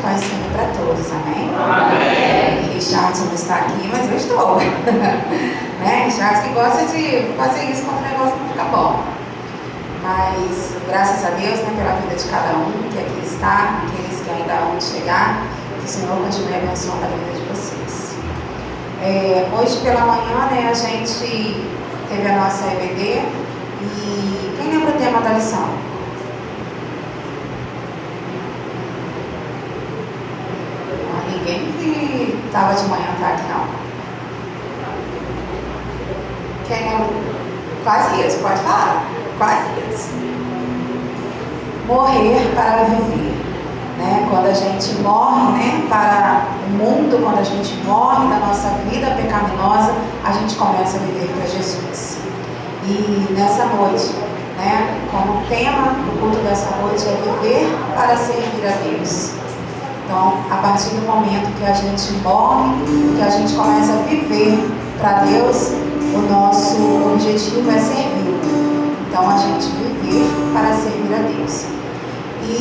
paz do Senhor para todos, amém? Amém. Richard não está aqui, mas eu estou. Né? Richard que gosta de fazer isso quando o negócio não fica bom. Mas, graças a Deus, né, pela vida de cada um que aqui está, aqueles que ainda vão chegar, que o Senhor continue abençoando a vida de vocês. Hoje pela manhã, né, a gente teve a nossa EBD e quem lembra o tema da lição? Ninguém que estava de manhã tá aqui, não. Quem lembra? Quase isso, pode falar? Quase isso. Morrer para viver. Né? Quando a gente morre, né, para o mundo, quando a gente morre da nossa vida pecaminosa, a gente começa a viver para Jesus. E nessa noite, né, como tema do culto dessa noite é viver para servir a Deus. Então, a partir do momento que a gente morre, que a gente começa a viver para Deus, o nosso objetivo é servir. Então, a gente viver para servir a Deus. E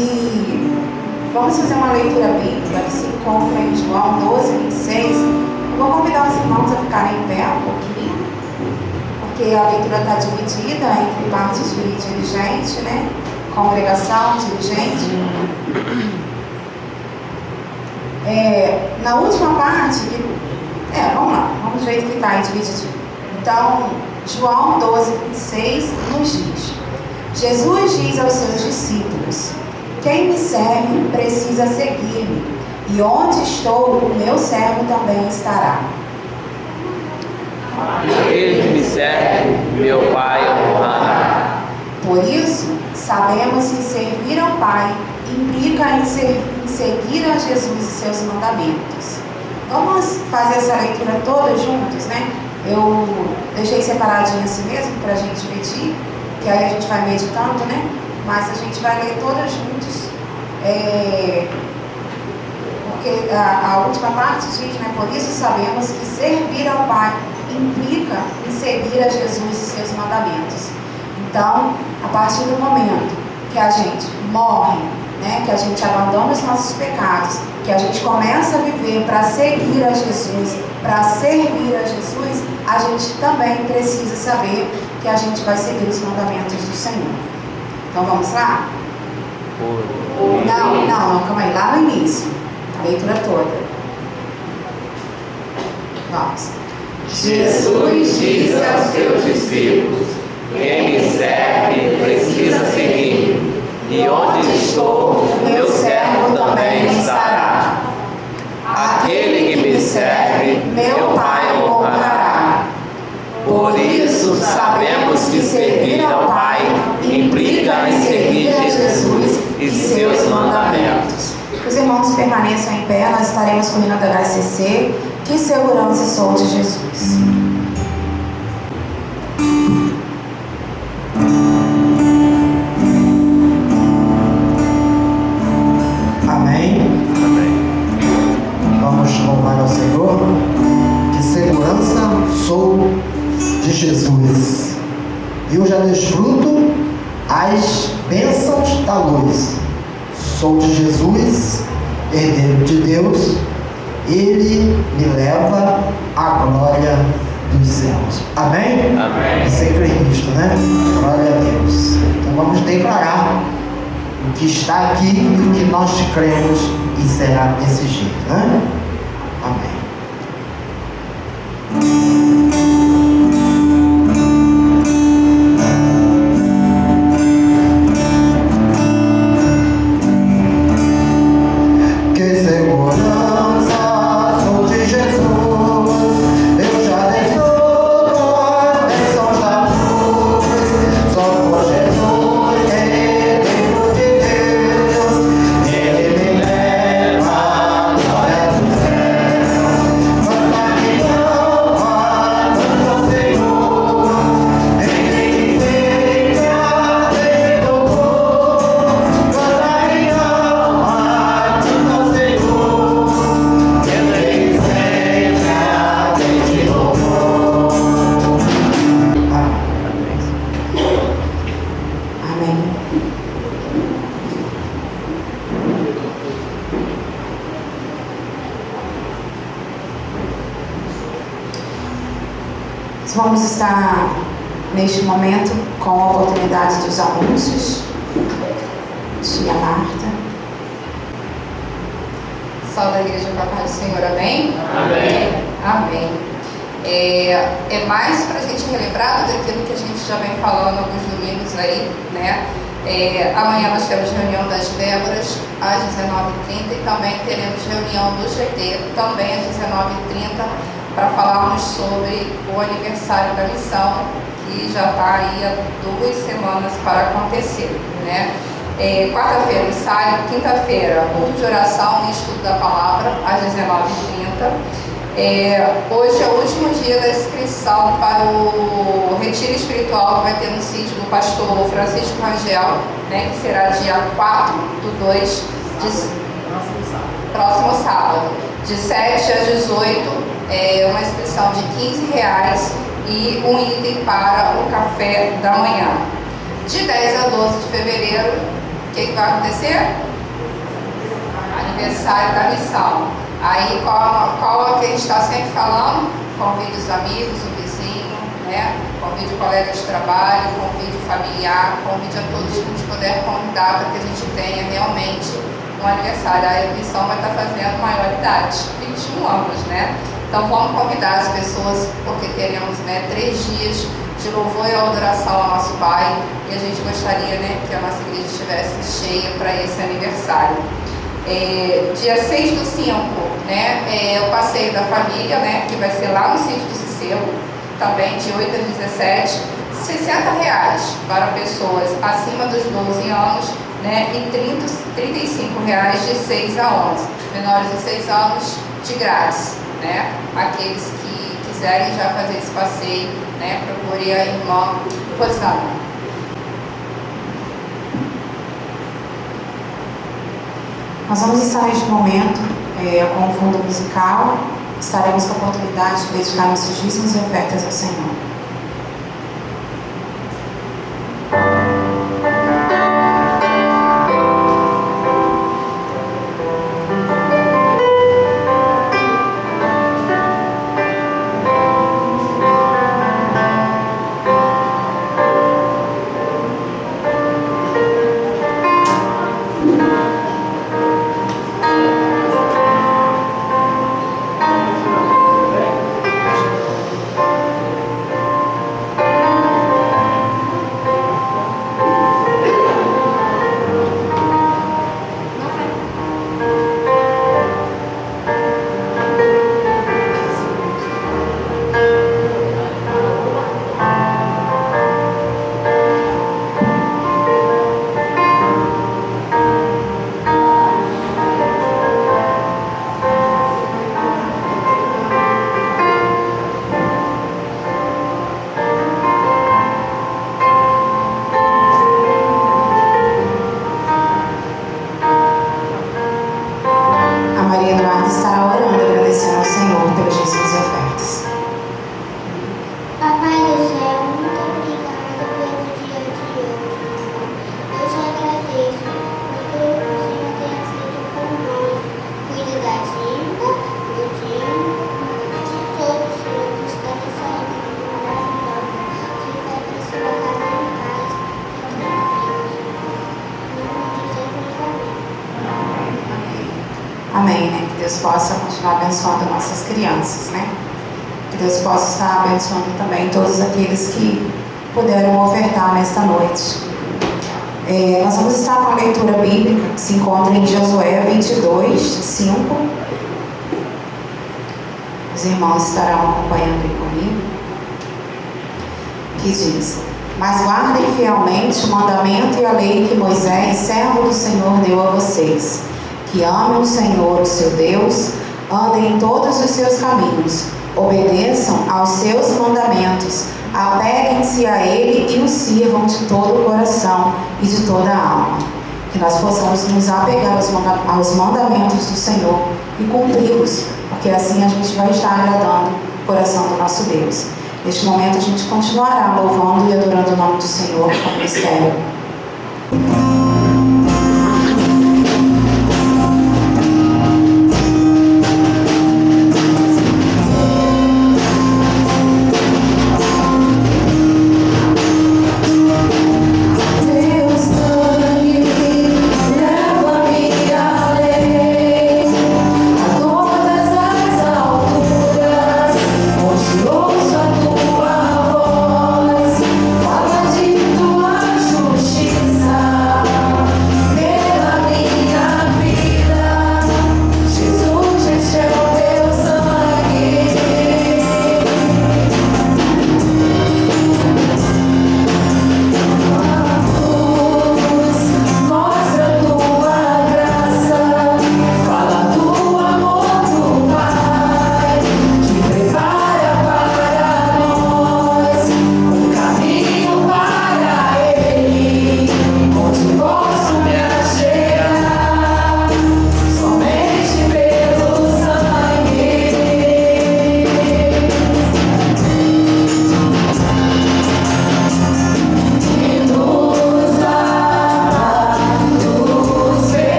vamos fazer uma leitura bíblica que se encontra em João 12, 26. Eu vou convidar os irmãos a ficarem em pé um pouquinho, porque a leitura está dividida entre partes de dirigente, né? Congregação, dirigente. Na última parte, vamos lá, vamos ver que está aí dividido. Então, João 12, 26 nos diz: Jesus diz aos seus discípulos: quem me serve precisa seguir-me, e onde estou, o meu servo também estará. Aquele que me serve, meu Pai honrará. Por isso, sabemos que servir ao Pai implica em seguir a Jesus e seus mandamentos. Vamos fazer essa leitura toda juntos, né? Eu deixei separadinho assim mesmo para a gente medir, que aí a gente vai meditando, né? Mas a gente vai ler todas juntos, porque a última parte diz, né? Por isso sabemos que servir ao Pai implica em seguir a Jesus e seus mandamentos. Então, a partir do momento que a gente morre, né, que a gente abandona os nossos pecados, que a gente começa a viver para seguir a Jesus, para servir a Jesus, a gente também precisa saber que a gente vai seguir os mandamentos do Senhor. Então vamos lá? Não, calma aí, lá no início, a leitura toda. Vamos. Jesus diz aos seus discípulos: quem me serve precisa seguir, e onde estou, meu servo também estará. Aquele que me serve, meu Pai honrará. Por isso sabemos que servir ao Pai implica em seguir Jesus e seus mandamentos. Os irmãos permaneçam em pé, nós estaremos com o hino da HCC. Que segurança sou de Jesus. Amém. Vamos louvar ao Senhor. Que segurança sou de Jesus. Eu já desfruto as bênçãos da luz. Sou de Jesus, herdeiro de Deus. Ele me leva à glória dos céus. Amém? Amém. Você crê nisto, né? Glória a Deus. Então vamos declarar o que está aqui e o que nós cremos e será desse jeito, né? Amém. Ele me leva à glória dos céus. Vamos estar neste momento com a oportunidade dos anúncios. Tia Marta. Salve a igreja com a paz do Senhor, amém? Amém. Amém. É mais para a gente relembrar daquilo que a gente já vem falando alguns domingos aí, né? Amanhã nós temos reunião das Déboras às 19h30 e também teremos reunião do GT também às 19h30 para falarmos sobre o aniversário da missão, que já está aí há 2 semanas para acontecer, né? Quarta-feira ensaio, quinta-feira culto de oração e estudo da palavra às 19h30. Hoje é o último dia da inscrição para o retiro espiritual que vai ter no sítio do pastor Francisco Rangel, né, que será dia 4/2, próximo sábado, de 7 às 18, uma inscrição de R$15 e um item para o café da manhã. De 10 a 12 de fevereiro, o que vai acontecer? Aniversário da missão. Aí, qual que a gente está sempre falando? Convide os amigos, o vizinho, né? Convide o colega de trabalho, convide o familiar, convide a todos que a gente puder convidar para que a gente tenha realmente um aniversário. A missão vai estar fazendo maioridade, 21 anos, né? Então, vamos convidar as pessoas, porque teremos, né, 3 dias de louvor e adoração ao nosso Pai, e a gente gostaria, né, que a nossa igreja estivesse cheia para esse aniversário. Dia 6/5, né, é o passeio da família, né, que vai ser lá no sítio do Cicelo, também de 8 a 17, R$60 para pessoas acima dos 12 anos, né, e R$35 de 6 a 11, menores de 6 anos de grátis, né, aqueles que quiserem já fazer esse passeio, né, procure a irmã Rosana. Nós vamos estar neste momento com o fundo musical. Estaremos com a oportunidade de dedicar nossos dízimos e ofertas ao Senhor. Amém, né? Que Deus possa continuar abençoando nossas crianças, né? Que Deus possa estar abençoando também todos aqueles que puderam ofertar nesta noite. Nós vamos estar com a leitura bíblica que se encontra em Josué 22:5. Os irmãos estarão acompanhando aí comigo. Que diz: mas guardem fielmente o mandamento e a lei que Moisés, servo do Senhor, deu a vocês. Que amem o Senhor, o seu Deus, andem em todos os seus caminhos, obedeçam aos seus mandamentos, apeguem-se a Ele e o sirvam de todo o coração e de toda a alma. Que nós possamos nos apegar aos mandamentos do Senhor e cumpri-los, porque assim a gente vai estar agradando o coração do nosso Deus. Neste momento a gente continuará louvando e adorando o nome do Senhor com mistério.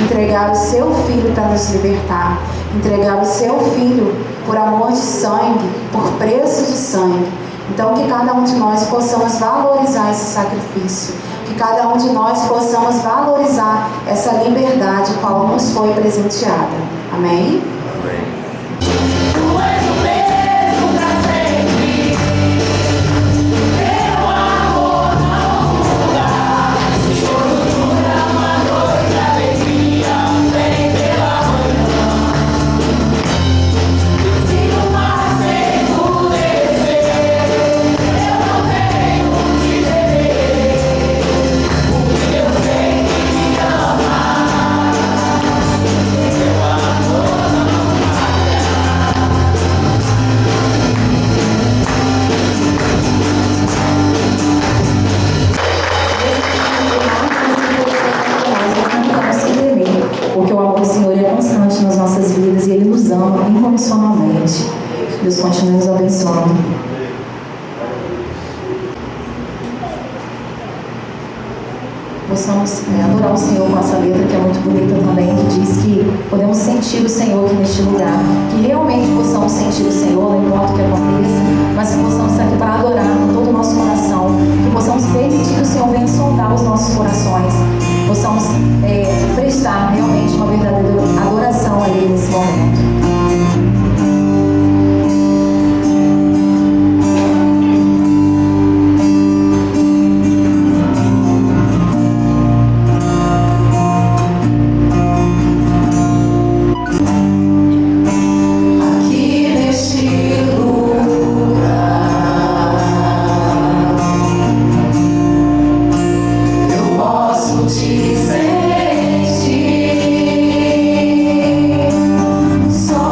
entregar o seu filho para nos libertar, entregar o seu filho por amor de sangue, por preço de sangue. Então que cada um de nós possamos valorizar esse sacrifício, que cada um de nós possamos valorizar essa liberdade qual nos foi presenteada. Amém? Porque o amor do Senhor é constante nas nossas vidas e Ele nos ama incondicionalmente. Deus continue nos abençoando. Possamos adorar o Senhor com essa letra que é muito bonita também, que diz que podemos sentir o Senhor aqui neste lugar, que realmente possamos sentir o Senhor, não importa o que aconteça, mas que possamos estar aqui para adorar com todo o nosso coração, que possamos permitir que o Senhor venha sondar os nossos corações, possamos prestar realmente uma verdadeira adoração a Ele nesse momento. Só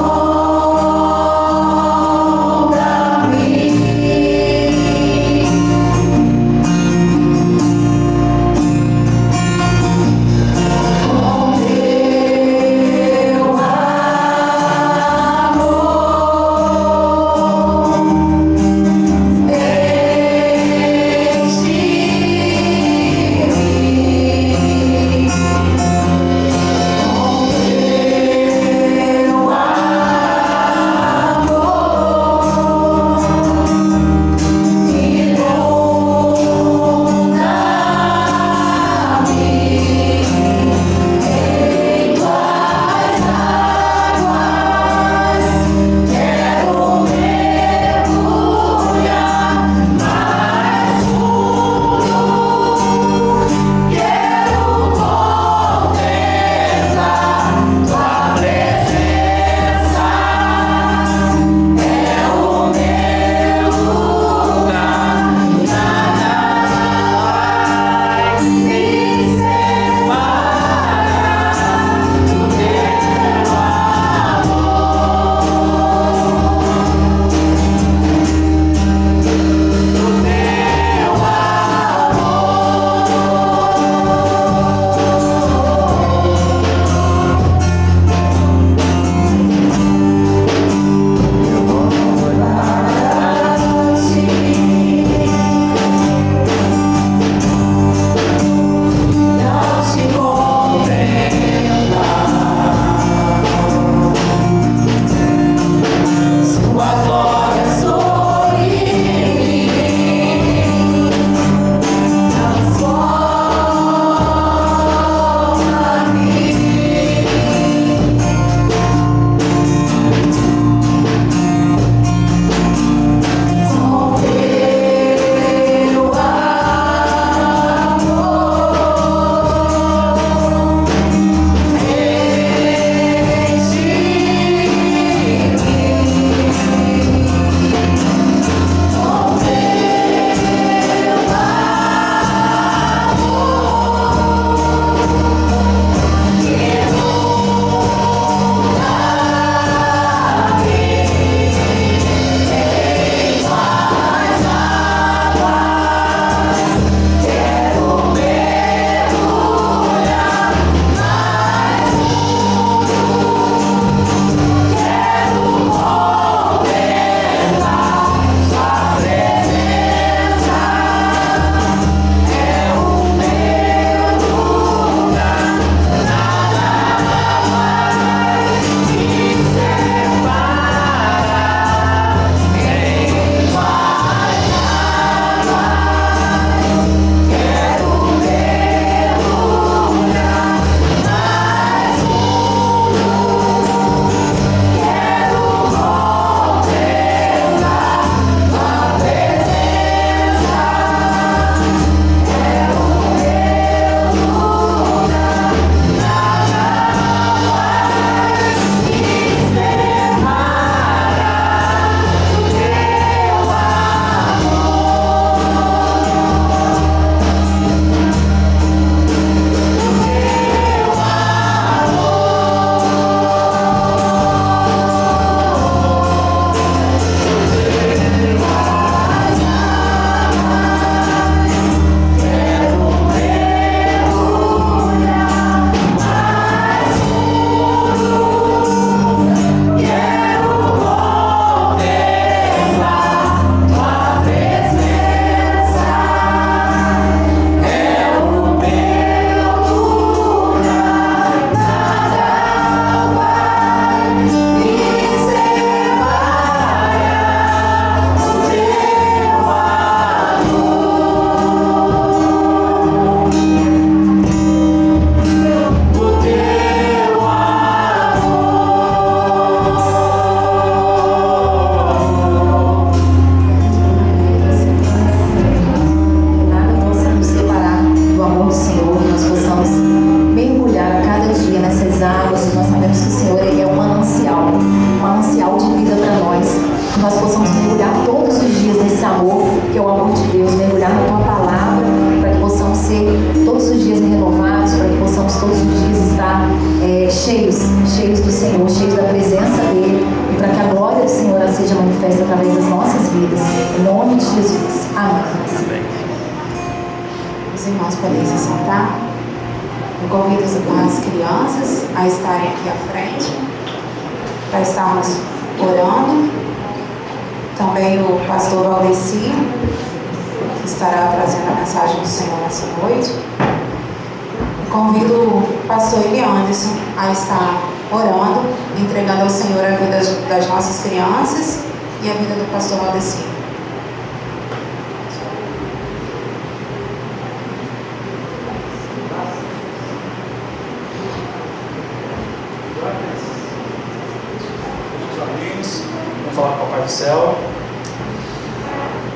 cheios do Senhor, cheios da presença dEle, e para que a glória do Senhor seja manifesta através das nossas vidas. Em nome de Jesus. Amém. Os irmãos podem se sentar. Eu convido as crianças a estarem aqui à frente para estarmos orando. Também o pastor Valdeci estará trazendo a mensagem do Senhor nessa noite. Convido o pastor Eli Anderson a estar orando, entregando ao Senhor a vida das nossas crianças e a vida do pastor Valdeci. Vamos falar com o Papai do Céu.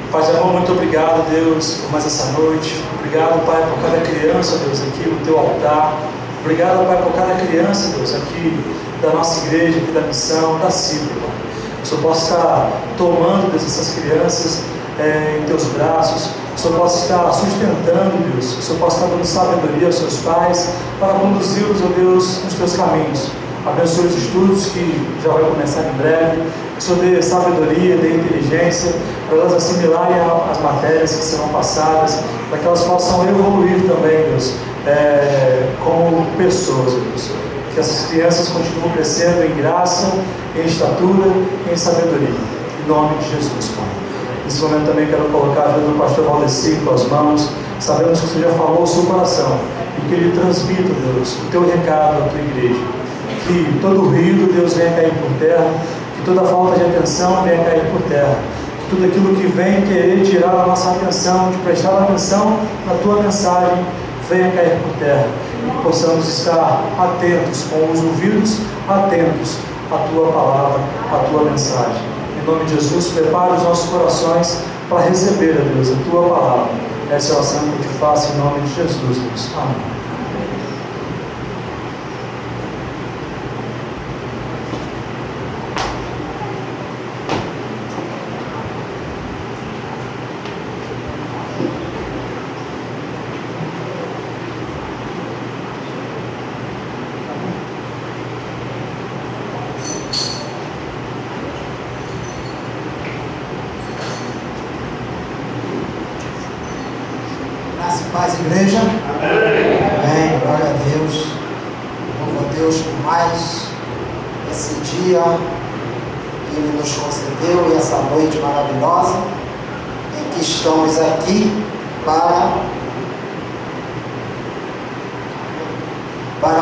Pai de amor, muito obrigado, Deus, por mais essa noite. Obrigado, Pai, por cada criança, Deus, aqui no Teu altar. Obrigado, Pai, por cada criança, Deus, aqui da nossa igreja, aqui da missão, da CIBRA, Pai. Que o Senhor possa estar tomando, Deus, essas crianças em Teus braços. Que o Senhor possa estar sustentando, Deus. Que o Senhor possa estar dando sabedoria aos seus pais para conduzi-los, ó Deus, nos Teus caminhos. Abençoe os estudos que já vai começar em breve. Que o Senhor dê sabedoria, dê inteligência para elas assimilarem as matérias que serão passadas, para que elas possam evoluir também, Deus, como pessoas, Deus. Que essas crianças continuem crescendo em graça, em estatura, em sabedoria. Em nome de Jesus, Pai. Nesse momento também quero colocar a vida do pastor Valdeci em Tuas mãos. Sabemos que o Senhor já falou o seu coração e que ele transmita, Deus, o Teu recado à Tua igreja. Que todo ruído, Deus, venha cair por terra, que toda falta de atenção venha cair por terra, que tudo aquilo que vem querer tirar a nossa atenção, de prestar atenção na Tua mensagem, venha cair por terra, e que possamos estar atentos, com os ouvidos atentos à Tua palavra, à Tua mensagem. Em nome de Jesus, prepare os nossos corações para receber, Deus, a Tua palavra. Essa é a oração que eu te faço em nome de Jesus, Deus. Amém. Paz, igreja. Amém. Glória a Deus. Louvo a Deus por mais esse dia que Ele nos concedeu e essa noite maravilhosa em que estamos aqui para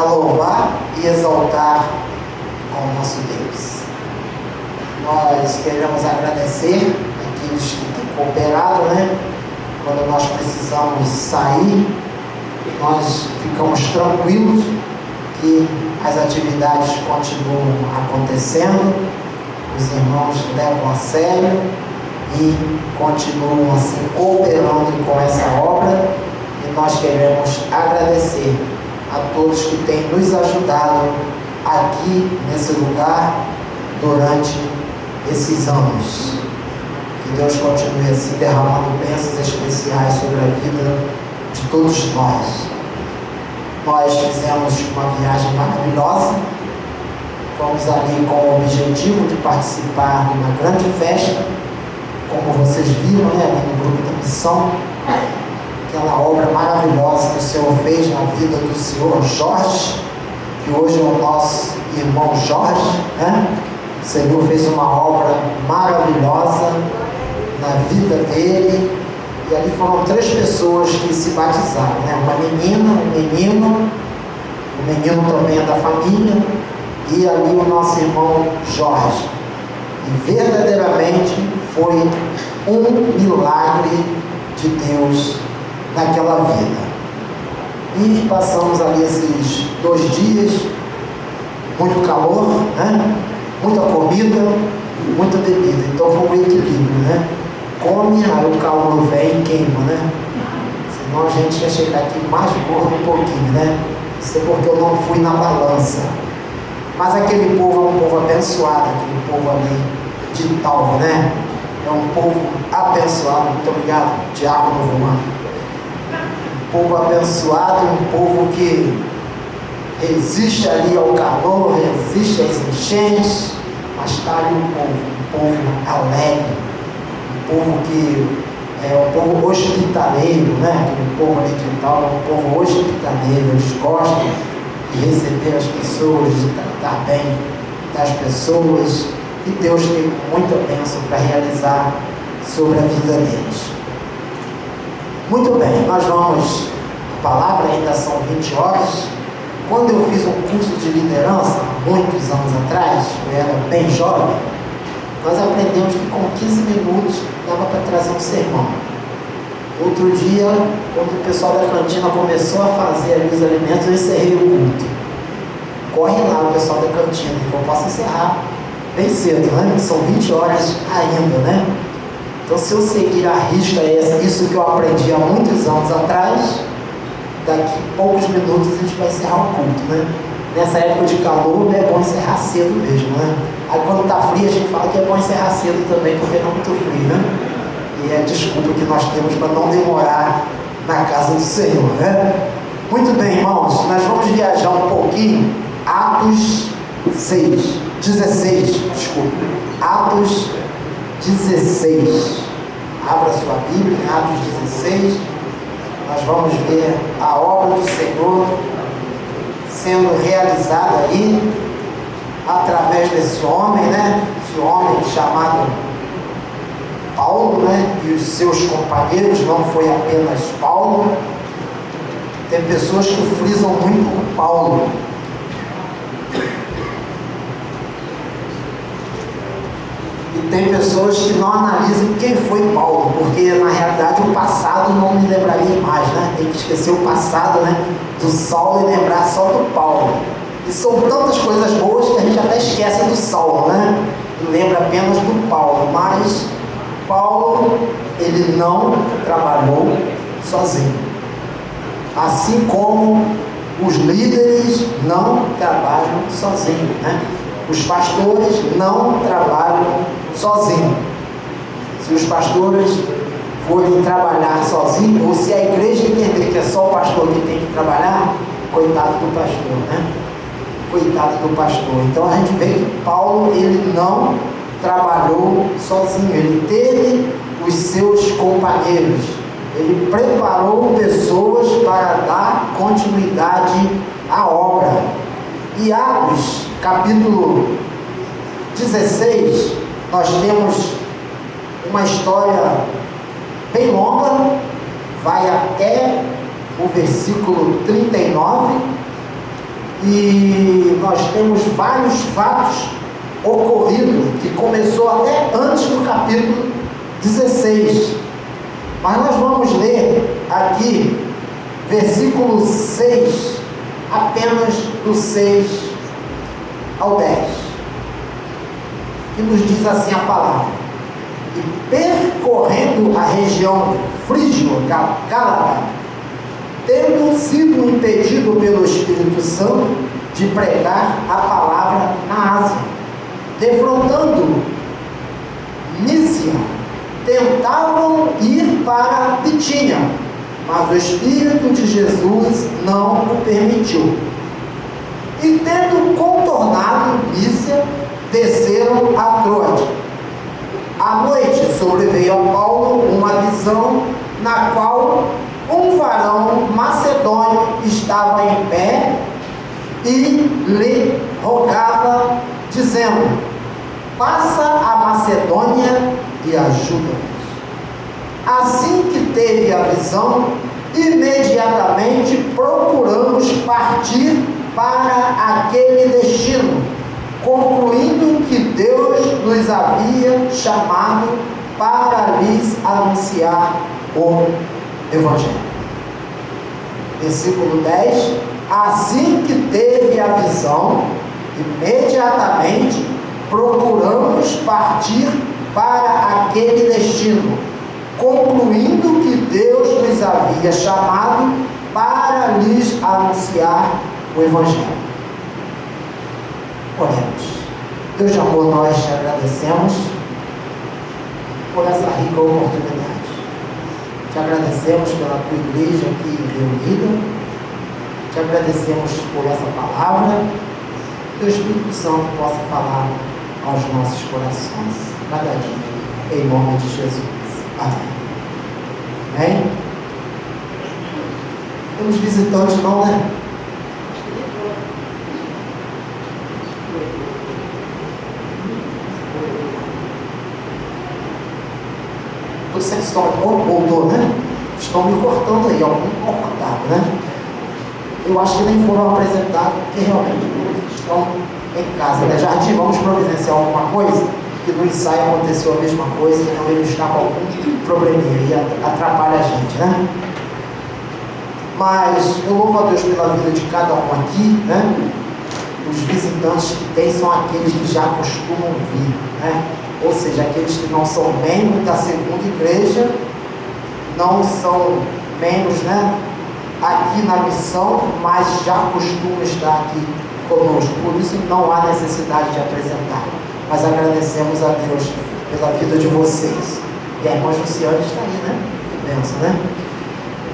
louvar e exaltar ao nosso Deus. Nós queremos agradecer aqueles que têm cooperado, Quando nós precisamos sair, nós ficamos tranquilos que as atividades continuam acontecendo, os irmãos levam a sério e continuam assim cooperando com essa obra, e nós queremos agradecer a todos que têm nos ajudado aqui nesse lugar durante esses anos. Que Deus continue assim derramando bênçãos especiais sobre a vida de todos nós. Nós fizemos uma viagem maravilhosa. Fomos ali com o objetivo de participar de uma grande festa, como vocês viram, ali no grupo da missão. Aquela obra maravilhosa que o Senhor fez na vida do senhor Jorge, que hoje é o nosso irmão Jorge, O Senhor fez uma obra maravilhosa na vida dele, e ali foram 3 pessoas que se batizaram, uma menina, um menino, o menino também é da família, e ali o nosso irmão Jorge. E verdadeiramente foi um milagre de Deus naquela vida. E passamos ali esses 2 dias, muito calor, muita comida, muita bebida, então foi um equilíbrio, come, aí o calor vem e queima, senão a gente ia chegar aqui mais gordo um pouquinho, Isso é porque eu não fui na balança. Mas aquele povo é um povo abençoado, aquele povo ali de Talva, É um povo abençoado. Muito obrigado, Diácono Romano. Um povo abençoado, um povo que resiste ali ao calor, resiste às enchentes, mas está ali um povo alegre, um povo que é um povo hospitaleiro, né? Aquele povo ali de tal, é um povo hospitaleiro, eles gostam de receber as pessoas, de tratar bem das pessoas, e Deus tem muita bênção para realizar sobre a vida deles. Muito bem, nós vamos, a palavra ainda são 20 horas. Quando eu fiz um curso de liderança, muitos anos atrás, eu era bem jovem, nós aprendemos que com 15 minutos dava para trazer um sermão. Outro dia, quando o pessoal da cantina começou a fazer ali os alimentos, eu encerrei o culto. Corre lá o pessoal da cantina, que eu posso encerrar bem cedo, né? São 20 horas ainda, né? Então, se eu seguir a risca isso que eu aprendi há muitos anos atrás, daqui a poucos minutos a gente vai encerrar o culto, né? Nessa época de calor, é bom encerrar cedo mesmo, né? Aí quando está frio, a gente fala que é bom encerrar cedo também, porque não é muito frio, né? E é a desculpa que nós temos para não demorar na casa do Senhor, né? Muito bem, irmãos, nós vamos viajar um pouquinho. Atos 16. Atos 16. Abra sua Bíblia em Atos 16. Nós vamos ver a obra do Senhor sendo realizada aí através desse homem, né? Esse homem chamado Paulo, né? E os seus companheiros, não foi apenas Paulo. Tem pessoas que frisam muito o Paulo. E tem pessoas que não analisam quem foi Paulo, porque na realidade o passado não me lembraria mais, né? Tem que esquecer o passado, né? Do Saulo e lembrar só do Paulo. E são tantas coisas boas que a gente até esquece do Saulo, né? E lembra apenas do Paulo. Mas Paulo, ele não trabalhou sozinho. Assim como os líderes não trabalham sozinhos, né? Os pastores não trabalham sozinhos. Se os pastores forem trabalhar sozinhos, ou se a igreja entender que é só o pastor que tem que trabalhar, coitado do pastor, né? Coitado do pastor. Então a gente vê que Paulo, ele não trabalhou sozinho, ele teve os seus companheiros, ele preparou pessoas para dar continuidade à obra. E Atos, capítulo 16, nós temos uma história bem longa, vai até o versículo 39, e nós temos vários fatos ocorridos, que começou até antes do capítulo 16. Mas nós vamos ler aqui, versículo 6, apenas do 6 ao 10. E nos diz assim a palavra: e percorrendo a região frígio-gálata, tendo sido impedido pelo Espírito Santo de pregar a palavra na Ásia, defrontando Mísia, tentavam ir para Bitínia, mas o Espírito de Jesus não o permitiu. E tendo contornado Mísia, desceram a Troade. À noite sobreveio a Paulo uma visão, na qual um varão macedônio estava em pé e lhe rogava, dizendo: passa a Macedônia e ajuda-nos. Assim que teve a visão, imediatamente procuramos partir para aquele destino, concluindo que Deus nos havia chamado para lhes anunciar o Evangelho. Versículo 10: assim que teve a visão, imediatamente procuramos partir para aquele destino, concluindo que Deus nos havia chamado para lhes anunciar o Evangelho. Oremos. Deus de amor, nós te agradecemos por essa rica oportunidade. Te agradecemos pela tua igreja aqui reunida. Te agradecemos por essa palavra. Que o Espírito Santo possa falar aos nossos corações, cada dia, em nome de Jesus. Amém. Amém? Temos visitantes não, né? Vocês estão voltou, né? Estão me cortando aí, algum cortado, né? Eu acho que nem foram apresentados, porque realmente estão em casa, né? Jardim, vamos providenciar alguma coisa? Que no ensaio aconteceu a mesma coisa, então ele está com algum probleminha e atrapalha a gente, né? Mas eu louvo a Deus pela vida de cada um aqui, né? Os visitantes que tem são aqueles que já costumam vir, né? Ou seja, aqueles que não são membros da segunda igreja, não são membros, né, aqui na missão, mas já costumam estar aqui conosco. Por isso não há necessidade de apresentar. Mas agradecemos a Deus pela vida de vocês. E a irmã Luciane está aí, né? Que benção, né?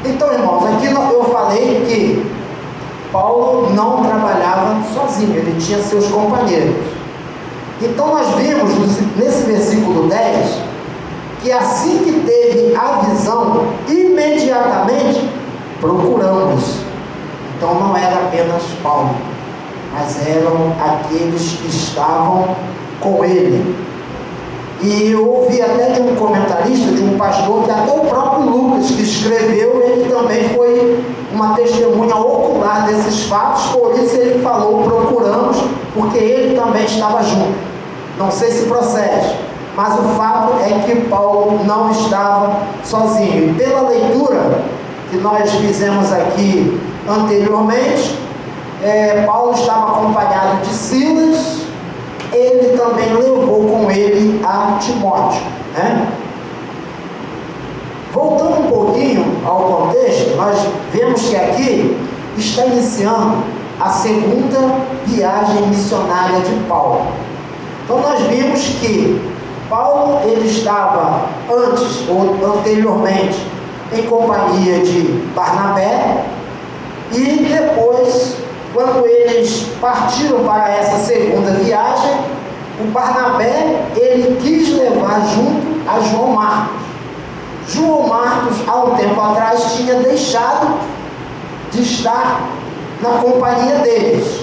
Então, irmãos, aqui eu falei que Paulo não trabalhava sozinho, ele tinha seus companheiros. Então nós vimos nesse versículo 10 que assim que teve a visão, imediatamente procuramos. Então não era apenas Paulo, mas eram aqueles que estavam com ele. E eu ouvi até de um comentarista, de um pastor, que até o próprio Lucas, que escreveu, ele também foi uma testemunha ocular desses fatos, por isso ele falou procuramos, porque ele também estava junto. Não sei se procede, mas o fato é que Paulo não estava sozinho. E pela leitura que nós fizemos aqui anteriormente, Paulo estava acompanhado de Silas. Ele também levou com ele a Timóteo, né? Voltando um pouquinho ao contexto, nós vemos que aqui está iniciando a segunda viagem missionária de Paulo. Então nós vimos que Paulo ele estava antes ou anteriormente em companhia de Barnabé, e depois, quando eles partiram para essa segunda viagem, o Barnabé ele quis levar junto a João Marcos. João Marcos, há um tempo atrás, tinha deixado de estar na companhia deles.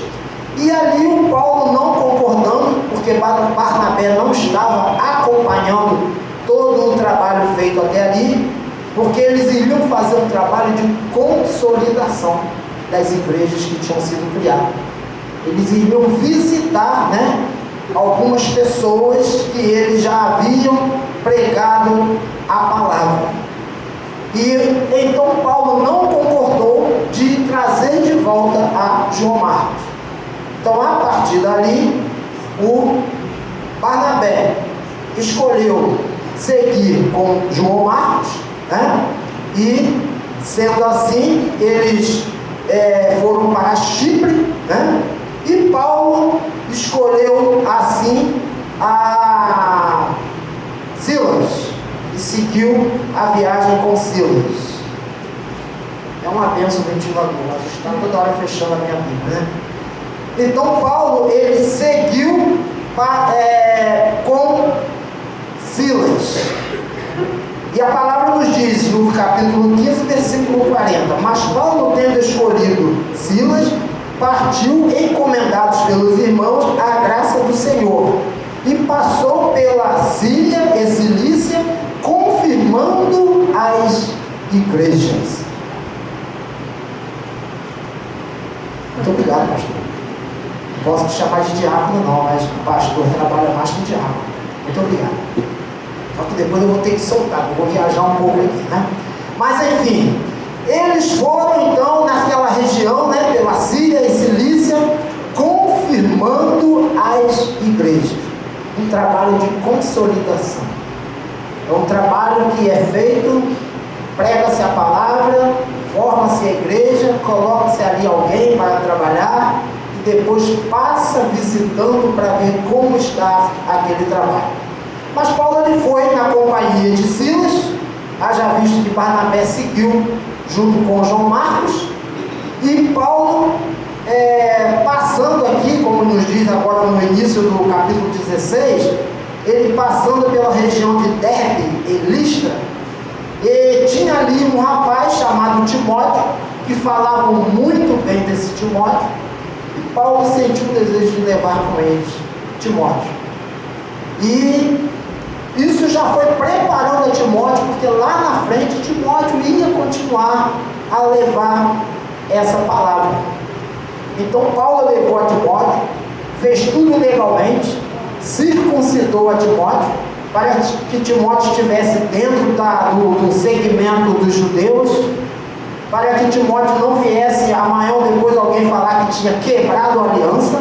E ali o Paulo não concordando, porque Barnabé não estava acompanhando todo o trabalho feito até ali, porque eles iriam fazer um trabalho de consolidação das igrejas que tinham sido criadas. Eles iriam visitar, né, algumas pessoas que eles já haviam pregado a palavra. E então Paulo não concordou de trazer de volta a João Marcos. Então, a partir dali, o Barnabé escolheu seguir com João Marcos, né? E, sendo assim, eles foram para Chipre, né? E Paulo escolheu, assim, a Silas e seguiu a viagem com Silas. É uma bênção ventilador, mas está toda hora fechando a minha Bíblia, né? Então Paulo ele seguiu com Silas. E a palavra nos diz no capítulo 15, versículo 40: mas Paulo, tendo escolhido Silas, partiu encomendados pelos irmãos à graça do Senhor, e passou pela Síria e Cilícia, confirmando as igrejas. Muito obrigado, pastor. Não posso te chamar de diácono não, mas o pastor trabalha mais que o diácono. Muito obrigado. Só que depois eu vou ter que soltar, eu vou viajar um pouco aqui, né? Mas enfim, eles foram então naquela região, né, pela Síria e Cilícia, confirmando as igrejas. Um trabalho de consolidação. É um trabalho que é feito, prega-se a palavra, forma-se a igreja, coloca-se ali alguém para trabalhar, e depois passa visitando para ver como está aquele trabalho. Mas Paulo ele foi na companhia de Silas, haja visto que Barnabé seguiu junto com João Marcos, E Paulo, passando aqui, como nos diz agora no início do capítulo 16, ele passando pela região de Derbe, em Listra, e tinha ali um rapaz chamado Timóteo, que falava muito bem desse Timóteo, e Paulo sentiu o desejo de levar com eles Timóteo. E isso já foi preparando a Timóteo, porque lá na frente Timóteo ia continuar a levar essa palavra. Então Paulo levou a Timóteo, fez tudo legalmente, circuncidou a Timóteo, para que Timóteo estivesse dentro do segmento dos judeus, para que Timóteo não viesse amanhã ou depois alguém falar que tinha quebrado a aliança,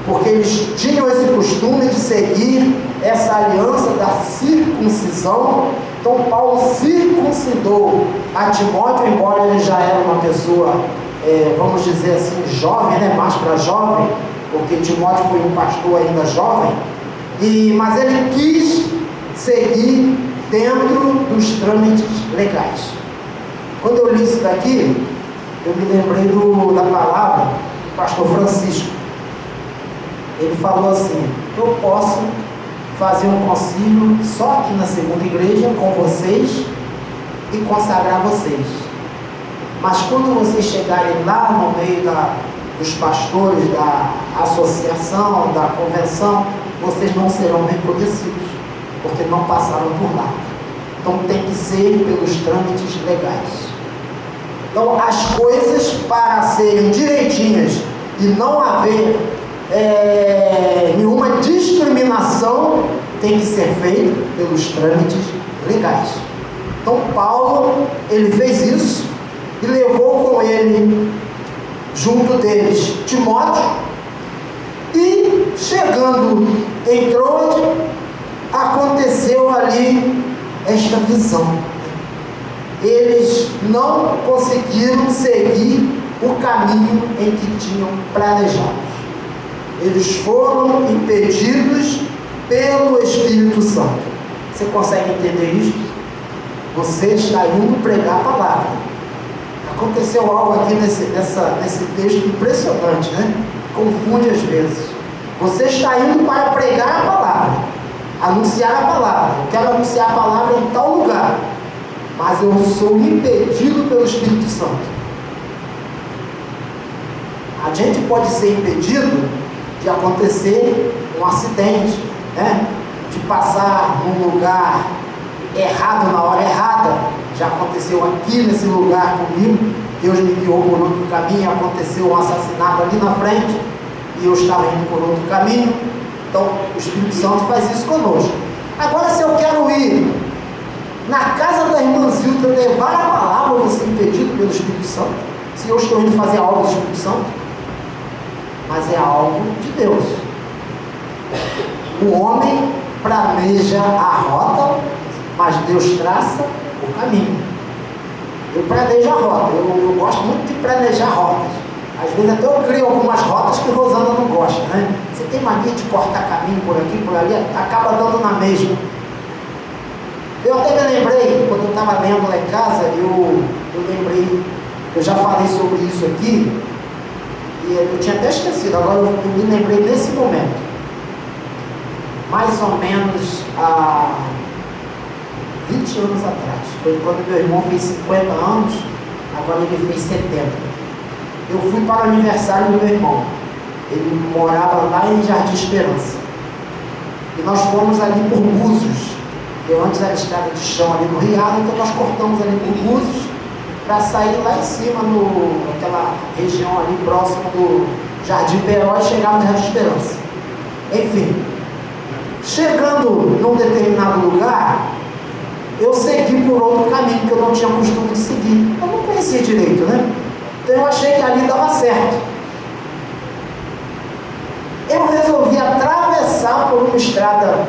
porque eles tinham esse costume de seguir essa aliança da circuncisão. Então Paulo circuncidou a Timóteo, embora ele já era uma pessoa, vamos dizer assim, jovem, né? Mais para jovem, porque Timóteo foi um pastor ainda jovem, mas ele quis seguir dentro dos trâmites legais. Quando eu li isso daqui, eu me lembrei da palavra do pastor Francisco. Ele falou assim: eu posso fazer um concílio só aqui na segunda igreja com vocês e consagrar vocês, mas quando vocês chegarem lá no meio dos pastores da associação, da convenção, vocês não serão reconhecidos, porque não passaram por lá. Então tem que ser pelos trâmites legais. Então as coisas, para serem direitinhas e não haver nenhuma discriminação, tem que ser feito pelos trâmites legais. Então Paulo, ele fez isso e levou com ele, junto deles, Timóteo, e chegando em Troade, aconteceu ali esta visão. Eles não conseguiram seguir o caminho em que tinham planejado. Eles foram impedidos pelo Espírito Santo. Você consegue entender isso? Você está indo pregar a palavra. Aconteceu algo aqui nesse texto impressionante, né? Confunde às vezes. Você está indo para pregar a palavra, anunciar a palavra. Eu quero anunciar a palavra em tal lugar, mas eu sou impedido pelo Espírito Santo. A gente pode ser impedido de acontecer um acidente, né? De passar num lugar errado na hora errada. Já aconteceu aqui nesse lugar comigo. Deus me guiou por outro caminho, aconteceu um assassinato ali na frente e eu estava indo por outro caminho. Então o Espírito Santo faz isso conosco. Agora, se eu quero ir na casa da irmã Zilda levar a palavra, eu vou ser impedido pelo Espírito Santo, se eu estou indo fazer algo do Espírito Santo? Mas é algo de Deus. O homem planeja a rota, mas Deus traça o caminho. Eu planejo a rota, eu gosto muito de planejar rotas. Às vezes até eu crio algumas rotas que Rosana não gosta, né? Você tem mania de cortar caminho por aqui, por ali, acaba dando na mesma. Eu até me lembrei, quando eu estava lendo lá em casa, eu lembrei, eu já falei sobre isso aqui, e eu tinha até esquecido, agora eu me lembrei nesse momento. Mais ou menos há 20 anos atrás, foi quando meu irmão fez 50 anos, agora ele fez 70. Eu fui para o aniversário do meu irmão, ele morava lá em Jardim Esperança, e nós fomos ali por Búzios. Eu antes era estrada de chão ali no Riado, então nós cortamos ali por Búzios para sair lá em cima, naquela região ali próxima do Jardim Peró, e chegar no Jardim Esperança. Enfim, chegando num determinado lugar, eu segui por outro caminho que eu não tinha costume de seguir. Eu não conhecia direito, né? Então eu achei que ali dava certo. Eu resolvi atravessar por uma estrada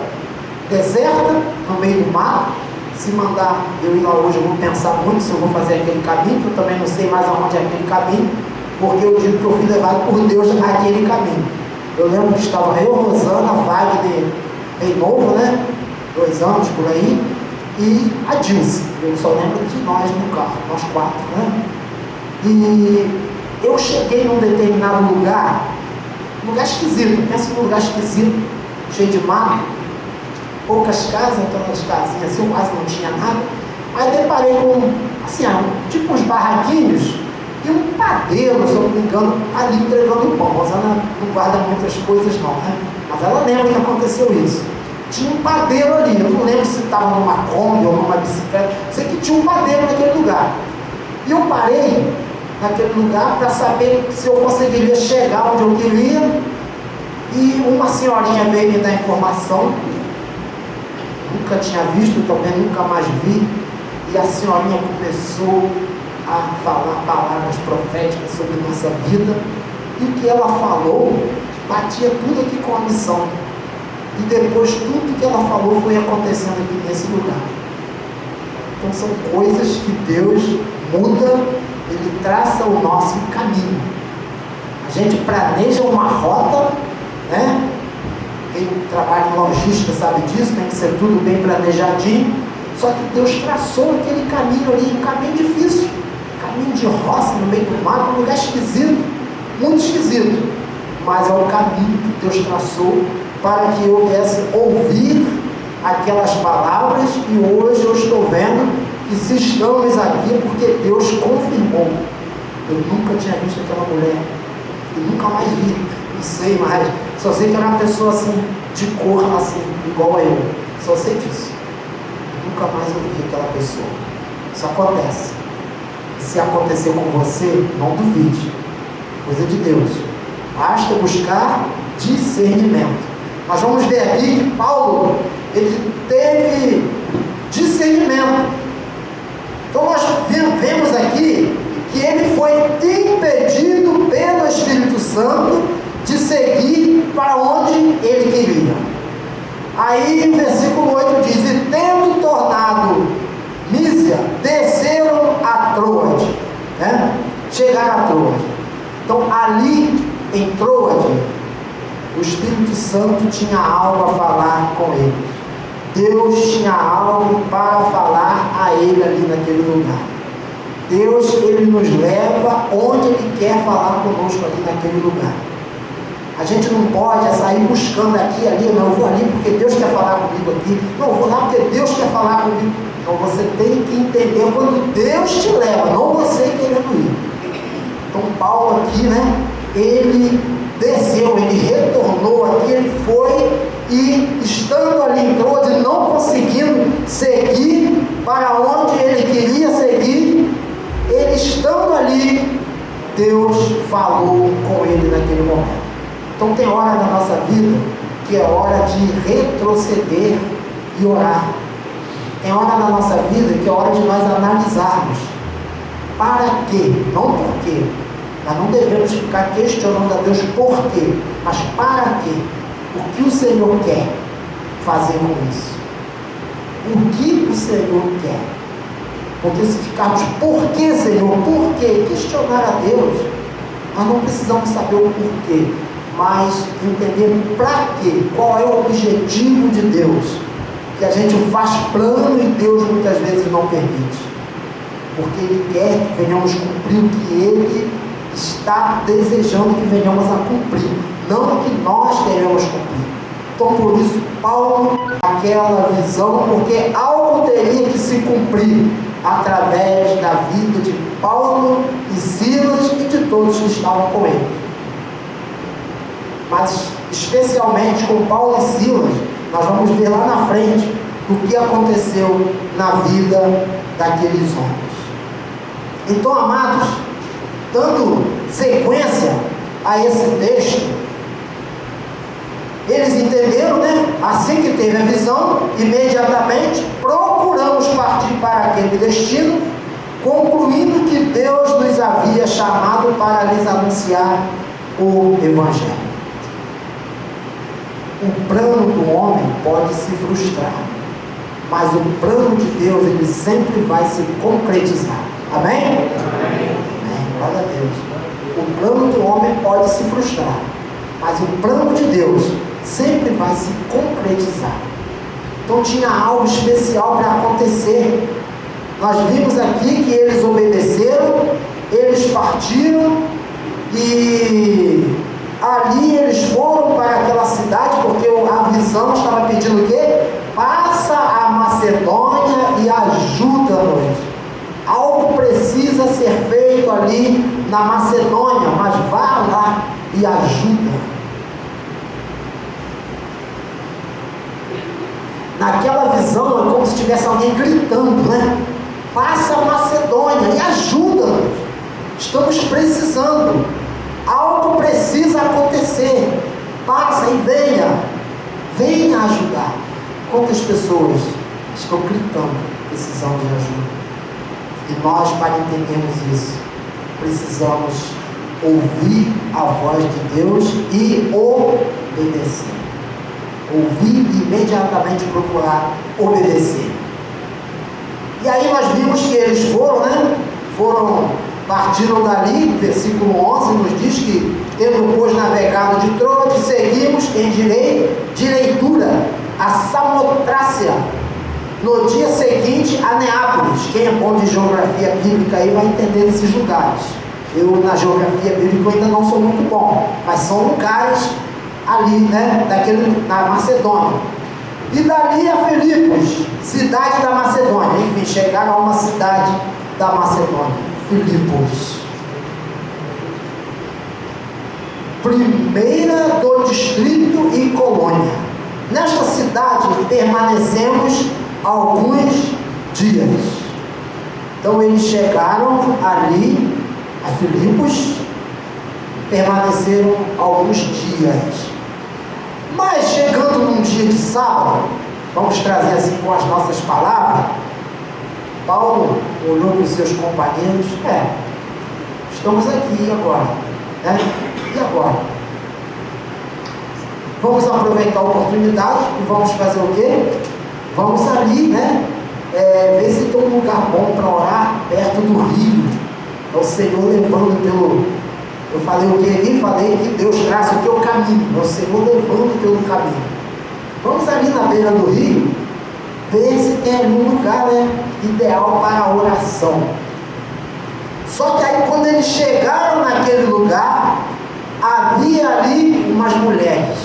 deserta, no meio do mato. Se mandar eu ir lá hoje, eu vou pensar muito se eu vou fazer aquele caminho, que eu também não sei mais aonde é aquele caminho, porque eu digo que eu fui levado por Deus naquele caminho. Eu lembro que estava eu, Rosana, Wagner, bem novo, né? 2 anos por aí, e a Dilce. Eu só lembro de nós no carro, nós 4, né? E eu cheguei num determinado lugar esquisito, pensa num lugar esquisito, cheio de mato, poucas casas, aquelas casinhas assim, quase não tinha nada. Aí deparei com, assim, tipo uns barraquinhos e um padeiro, se eu não me engano, ali entregando pão. Mas ela não guarda muitas coisas não, né? Mas ela lembra que aconteceu isso. Tinha um padeiro ali, eu não lembro se estava numa Kombi ou numa bicicleta, sei que tinha um padeiro naquele lugar. E eu parei naquele lugar para saber se eu conseguiria chegar onde eu queria. E uma senhorinha veio me dar informação, nunca tinha visto, também nunca mais vi. E a senhorinha começou a falar palavras proféticas sobre nossa vida. E o que ela falou batia tudo aqui com a missão. E depois tudo que ela falou foi acontecendo aqui nesse lugar. Então são coisas que Deus muda, Ele traça o nosso caminho. A gente planeja uma rota, né? Quem trabalha em logística sabe disso, tem que ser tudo bem planejadinho. Só que Deus traçou aquele caminho ali, um caminho difícil, caminho de roça no meio do mato, um lugar esquisito, muito esquisito. Mas é o caminho que Deus traçou para que eu viesse ouvir aquelas palavras, e hoje eu estou vendo que se estamos aqui porque Deus confirmou. Eu nunca tinha visto aquela mulher, eu nunca mais vi, não sei mais, só sei que era uma pessoa assim, de cor assim, igual a eu, só sei disso. Eu nunca mais ouvi aquela pessoa. Isso acontece. Se acontecer com você, não duvide, coisa de Deus, basta buscar discernimento. Nós vamos ver aqui que Paulo, ele teve discernimento. Então nós vemos aqui que ele foi impedido pelo Espírito Santo de seguir para onde ele queria. Aí o versículo 8 diz: e tendo tornado Mísia, desceram a Troade, né? Chegaram a Troade. Então ali em Troade, o Espírito Santo tinha algo a falar com ele. Deus tinha algo para falar a ele ali naquele lugar. Deus, ele nos leva onde ele quer falar conosco ali naquele lugar. A gente não pode sair buscando aqui, ali, não, eu vou ali porque Deus quer falar comigo aqui, não, eu vou lá porque Deus quer falar comigo. Então você tem que entender quando Deus te leva, não você querendo ir. Então Paulo aqui, né, ele desceu, ele retornou aqui, ele foi, e estando ali em Troade, não conseguindo seguir para onde ele queria seguir, ele estando ali, Deus falou com ele naquele momento. Então tem hora na nossa vida que é hora de retroceder e orar. Tem hora na nossa vida que é hora de nós analisarmos para quê, não por quê. Nós não devemos ficar questionando a Deus por quê, mas para quê? O que o Senhor quer fazer com isso? O que o Senhor quer? Porque se ficarmos, por que, Senhor? Por quê? Questionar a Deus, nós não precisamos saber o porquê, mas entender para quê, qual é o objetivo de Deus. Que a gente faz plano e Deus muitas vezes não permite, porque Ele quer que venhamos cumprir o que Ele está desejando que venhamos a cumprir, não que nós queremos cumprir. Então por isso Paulo, aquela visão, porque algo teria que se cumprir através da vida de Paulo e Silas e de todos que estavam com ele. Mas especialmente com Paulo e Silas, nós vamos ver lá na frente o que aconteceu na vida daqueles homens. Então, amados, dando sequência a esse texto, eles entenderam, né? Assim que teve a visão, imediatamente procuramos partir para aquele destino, concluindo que Deus nos havia chamado para lhes anunciar o Evangelho. O plano do homem pode se frustrar, mas o plano de Deus, ele sempre vai se concretizar. Amém? Amém. Glória a Deus. O plano do homem pode se frustrar, mas o plano de Deus sempre vai se concretizar. Então tinha algo especial para acontecer. Nós vimos aqui que eles obedeceram, eles partiram, E ali eles foram para aquela cidade, porque a visão estava pedindo o quê? Passa a Macedônia e ajuda-nos. Algo precisa ser feito ali na Macedônia, mas vá lá e ajuda. Naquela visão é como se tivesse alguém gritando, né? Passa a Macedônia e ajuda-nos. Estamos precisando. Algo precisa acontecer. Passa e venha ajudar. Quantas pessoas estão gritando, precisando de ajuda? E nós, para entendermos isso, precisamos ouvir a voz de Deus e obedecer. Ouvir e imediatamente procurar obedecer. E aí nós vimos que eles foram, né? Partiram dali, versículo 11 nos diz que, tendo pois navegado de Troade, seguimos em direitura a Samotrácia, no dia seguinte a Neápolis. Quem é bom de geografia bíblica aí vai entender esses lugares. Eu na geografia bíblica ainda não sou muito bom, mas são lugares ali, né, na Macedônia. E dali a Filipos, cidade da Macedônia. Enfim, chegaram a uma cidade da Macedônia, Filipos, primeira do distrito e colônia. Nesta cidade permanecemos alguns dias. Então eles chegaram ali a Filipos, permaneceram alguns dias. Mas chegando num dia de sábado, vamos trazer assim com as nossas palavras, Paulo olhou para os seus companheiros, estamos aqui agora, né? E agora? Vamos aproveitar a oportunidade e vamos fazer o quê? Vamos ali, né? Ver se tem um lugar bom para orar perto do rio. É o Senhor levando pelo... Eu falei o que ali? Falei que Deus traça o teu caminho. É o Senhor levando pelo caminho. Vamos ali na beira do rio, ver se tem algum lugar, né, ideal para a oração. Só que aí quando eles chegaram naquele lugar, havia ali umas mulheres.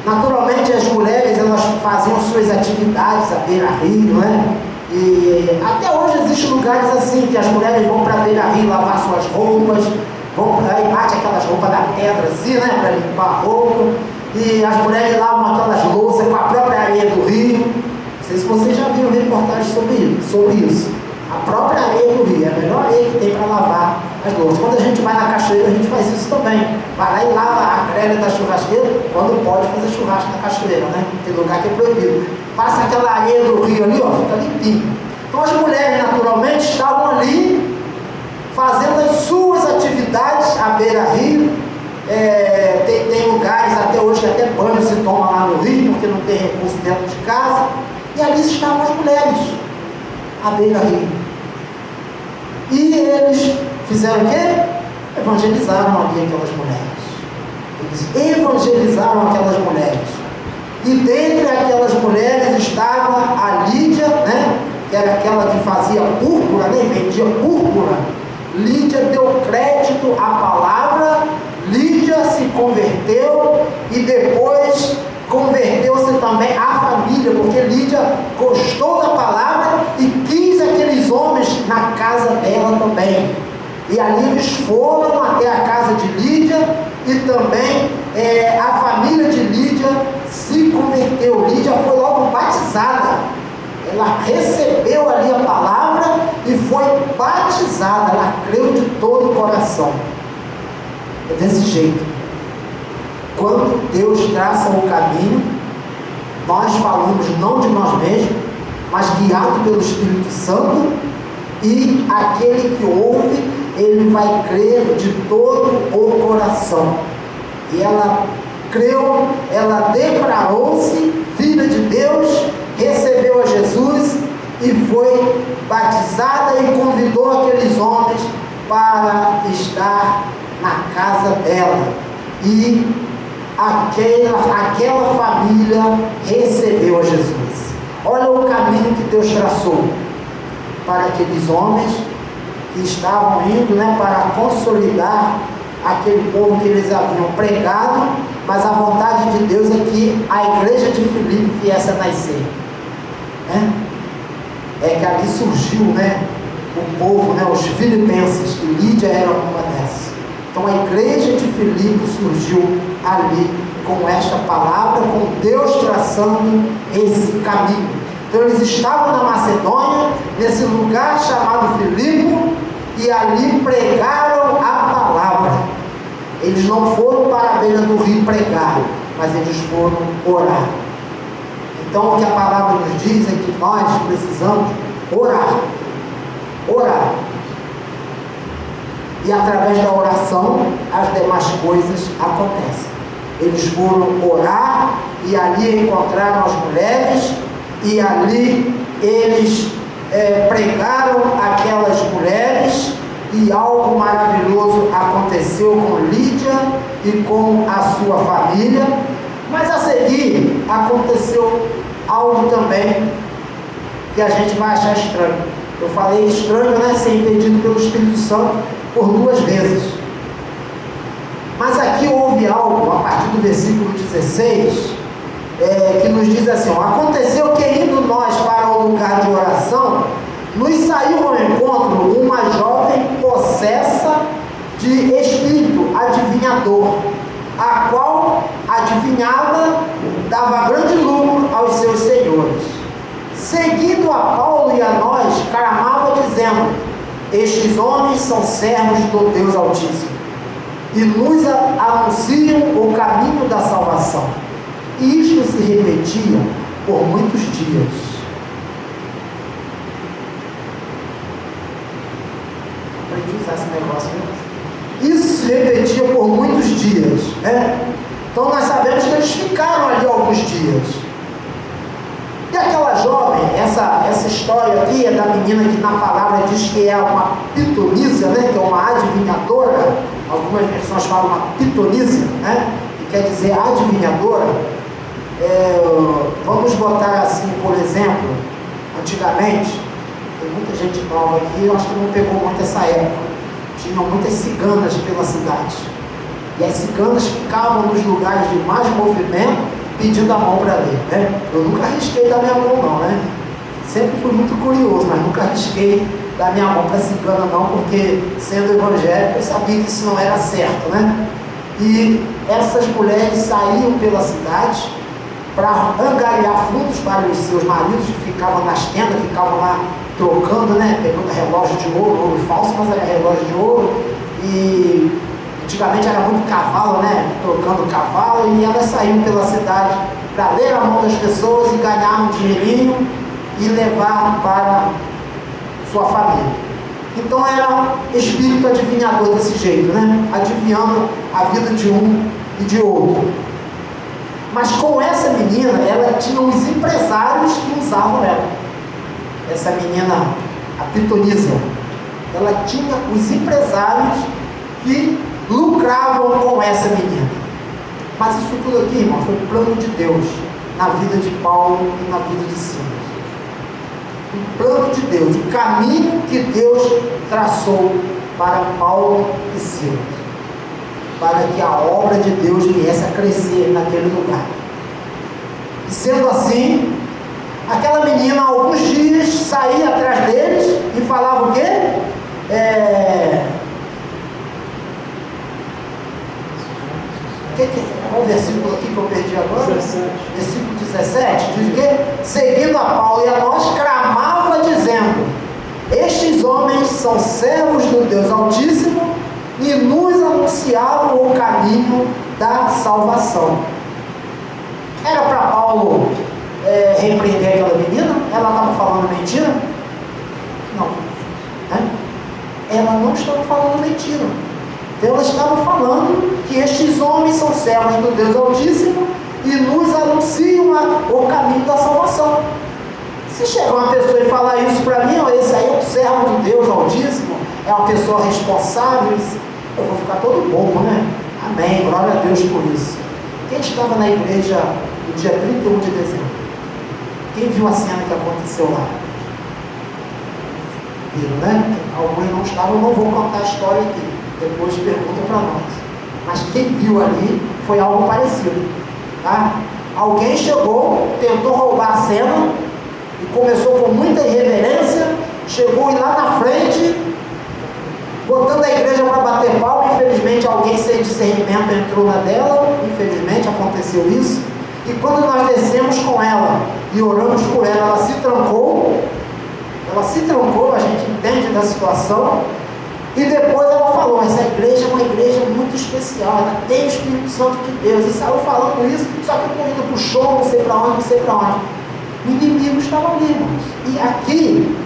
Naturalmente as mulheres, elas faziam suas atividades à beira-rio, não é? E até hoje existem lugares assim, que as mulheres vão para a beira-rio lavar suas roupas, aí bate aquelas roupas da pedra assim, né, para limpar a roupa, e as mulheres lavam aquelas louças com a própria areia do rio. Não sei se vocês já viram reportagens sobre isso. A própria areia do rio é a melhor areia que tem para lavar as louças. Quando a gente vai na cachoeira, a gente faz isso também. Vai lá e lava a grelha da churrasqueira, quando pode fazer churrasco na cachoeira, né? Tem lugar que é proibido. Passa aquela areia do rio ali, ó, fica limpinho. Então as mulheres naturalmente estavam ali fazendo as suas atividades à beira-rio. Tem lugares até hoje que até banho se toma lá no rio, porque não tem recurso dentro de casa. E ali estavam as mulheres à beira-rio. E eles fizeram o quê? Evangelizaram ali aquelas mulheres. Eles evangelizaram aquelas mulheres. E dentre aquelas mulheres estava a Lídia, né? Que era aquela que fazia púrpura, né? Vendia púrpura. Lídia deu crédito à palavra. Lídia se converteu e depois converteu-se também a família, porque Lídia gostou da palavra e quis aqueles homens na casa dela também. E ali eles foram até a casa de Lídia e também a família de Lídia se converteu. Lídia foi logo batizada. Ela recebeu ali a palavra e foi batizada. Ela creu de todo o coração. É desse jeito. Quando Deus traça o caminho, nós falamos não de nós mesmos, mas guiado pelo Espírito Santo, e aquele que ouve, ele vai crer de todo o coração. E ela creu, ela declarou-se filha de Deus, recebeu a Jesus e foi batizada e convidou aqueles homens para estar na casa dela. E aquela família recebeu a Jesus. Olha o caminho que Deus traçou para aqueles homens que estavam indo, né, para consolidar aquele povo que eles haviam pregado, mas a vontade de Deus é que a igreja de Filipe viesse a nascer, né? É que ali surgiu, né, o povo, né, os filipenses, e Lídia era uma dessas. Então a igreja de Filipe surgiu ali com esta palavra, com Deus traçando esse caminho. Então eles estavam na Macedônia, nesse lugar chamado Filipe, e ali pregaram a palavra. Eles não foram para a beira do rio pregar, mas eles foram orar. Então o que a palavra nos diz é que nós precisamos orar. Orar. E através da oração, as demais coisas acontecem. Eles foram orar e ali encontraram as mulheres e ali eles pregaram aquelas mulheres e algo maravilhoso aconteceu com Lídia e com a sua família. Mas a seguir aconteceu algo também que a gente vai achar estranho. Eu falei estranho, né, ser impedido pelo Espírito Santo por 2 vezes. Mas aqui houve algo, a partir do versículo 16, que nos diz assim: aconteceu que indo nós para o lugar de oração, nos saiu ao encontro uma jovem possessa de espírito adivinhador, a qual adivinhava, dava grande lucro aos seus senhores. Seguindo a Paulo e a nós, clamava dizendo: estes homens são servos do Deus Altíssimo, e nos anunciam o caminho da salvação. E isto se repetia por muitos dias. Aprendi a usar esse negócio mesmo. Isso se repetia por muitos dias, né? Então nós sabemos que eles ficaram ali alguns dias. E aquela jovem, essa história aqui é da menina que na palavra diz que é uma pitonisa, né? Que é uma adivinhadora. Algumas versões falam uma pitonisa, né? Que quer dizer adivinhadora. Vamos botar assim, por exemplo, antigamente, tem muita gente nova aqui, eu acho que não pegou muito essa época. Tinham muitas ciganas pela cidade. E as ciganas ficavam nos lugares de mais movimento, pedindo a mão para ler, né? Eu nunca arrisquei dar minha mão não, né? Sempre fui muito curioso, mas nunca arrisquei dar minha mão para cigana não, porque sendo evangélico eu sabia que isso não era certo, né? E essas mulheres saíam pela cidade para angariar fundos para os seus maridos, que ficavam nas tendas, ficavam lá trocando, né? Pegando relógio de ouro falso, mas era relógio de ouro. E antigamente era muito cavalo, né? Trocando cavalo, e elas saíam pela cidade para ler a mão das pessoas e ganhar um dinheirinho e levar para sua família. Então era espírito adivinhador desse jeito, né? Adivinhando a vida de um e de outro. Mas com essa menina, ela tinha os empresários que usavam ela. Essa menina, a pitonisa, ela tinha os empresários que lucravam com essa menina. Mas isso tudo aqui, irmão, foi o plano de Deus na vida de Paulo e na vida de Silas. O plano de Deus, o caminho que Deus traçou para Paulo e Silas, para que a obra de Deus viesse a crescer naquele lugar. E sendo assim, aquela menina, alguns dias, saía atrás deles e falava o quê? Qual versículo aqui que eu perdi agora? 17. Versículo 17, diz o quê? Seguindo a Paulo e a nós, clamava dizendo: estes homens são servos do Deus Altíssimo e nos anunciavam o caminho da salvação. Era para Paulo repreender aquela menina? Ela estava falando mentira? Não. Ela não estava falando mentira. Ela estava falando que estes homens são servos do Deus Altíssimo e nos anunciam o caminho da salvação. Se chegar uma pessoa e falar isso para mim, esse aí é um servo do Deus Altíssimo, é uma pessoa responsável, eu vou ficar todo bobo, né? Amém, glória a Deus por isso. Quem estava na igreja no dia 31 de dezembro? Quem viu a cena que aconteceu lá? viram, né? Alguns não estavam, eu não vou contar a história aqui, depois pergunta para nós. Mas quem viu ali foi algo parecido, tá? Alguém chegou, tentou roubar a cena e começou com muita irreverência, chegou lá na frente, botando a igreja para bater palma. Infelizmente alguém sem discernimento entrou na dela, infelizmente aconteceu isso. E quando nós descemos com ela e oramos por ela, ela se trancou, a gente entende da situação. E depois ela falou, essa igreja é uma igreja muito especial, ela tem o Espírito Santo de Deus. E saiu falando isso, só que eu estou indo para o show, não sei para onde. O inimigo estava ali, irmãos. E aqui,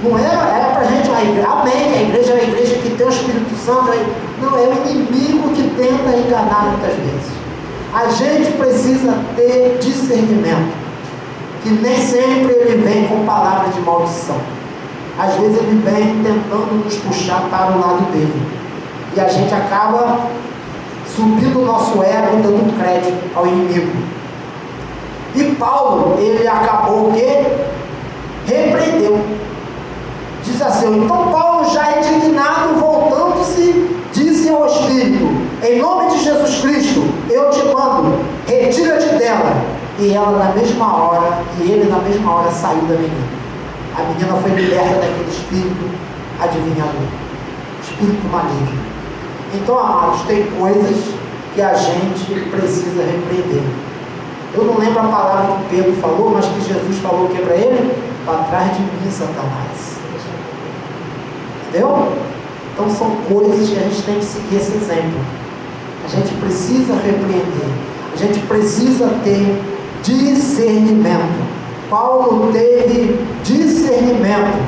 não era para a gente, amém, a igreja é uma igreja que tem o Espírito Santo. Não, é o inimigo que tenta enganar muitas vezes. A gente precisa ter discernimento, que nem sempre ele vem com palavras de maldição. Às vezes ele vem tentando nos puxar para o lado dele. E a gente acaba subindo o nosso ego, dando crédito ao inimigo. E Paulo, ele acabou o quê? Repreendeu. Diz assim, então Paulo, já indignado, voltando-se, disse ao Espírito, em nome de Jesus Cristo, eu te mando, retira-te dela. E ela na mesma hora, e ele na mesma hora saiu da menina. A menina foi liberta daquele espírito adivinhador, espírito maligno. Então, amados, tem coisas que a gente precisa repreender. Eu não lembro a palavra que Pedro falou, mas que Jesus falou o que para ele? Para trás de mim, Satanás. Entendeu? Então são coisas que a gente tem que seguir esse exemplo. A gente precisa repreender. A gente precisa ter discernimento. Paulo teve discernimento.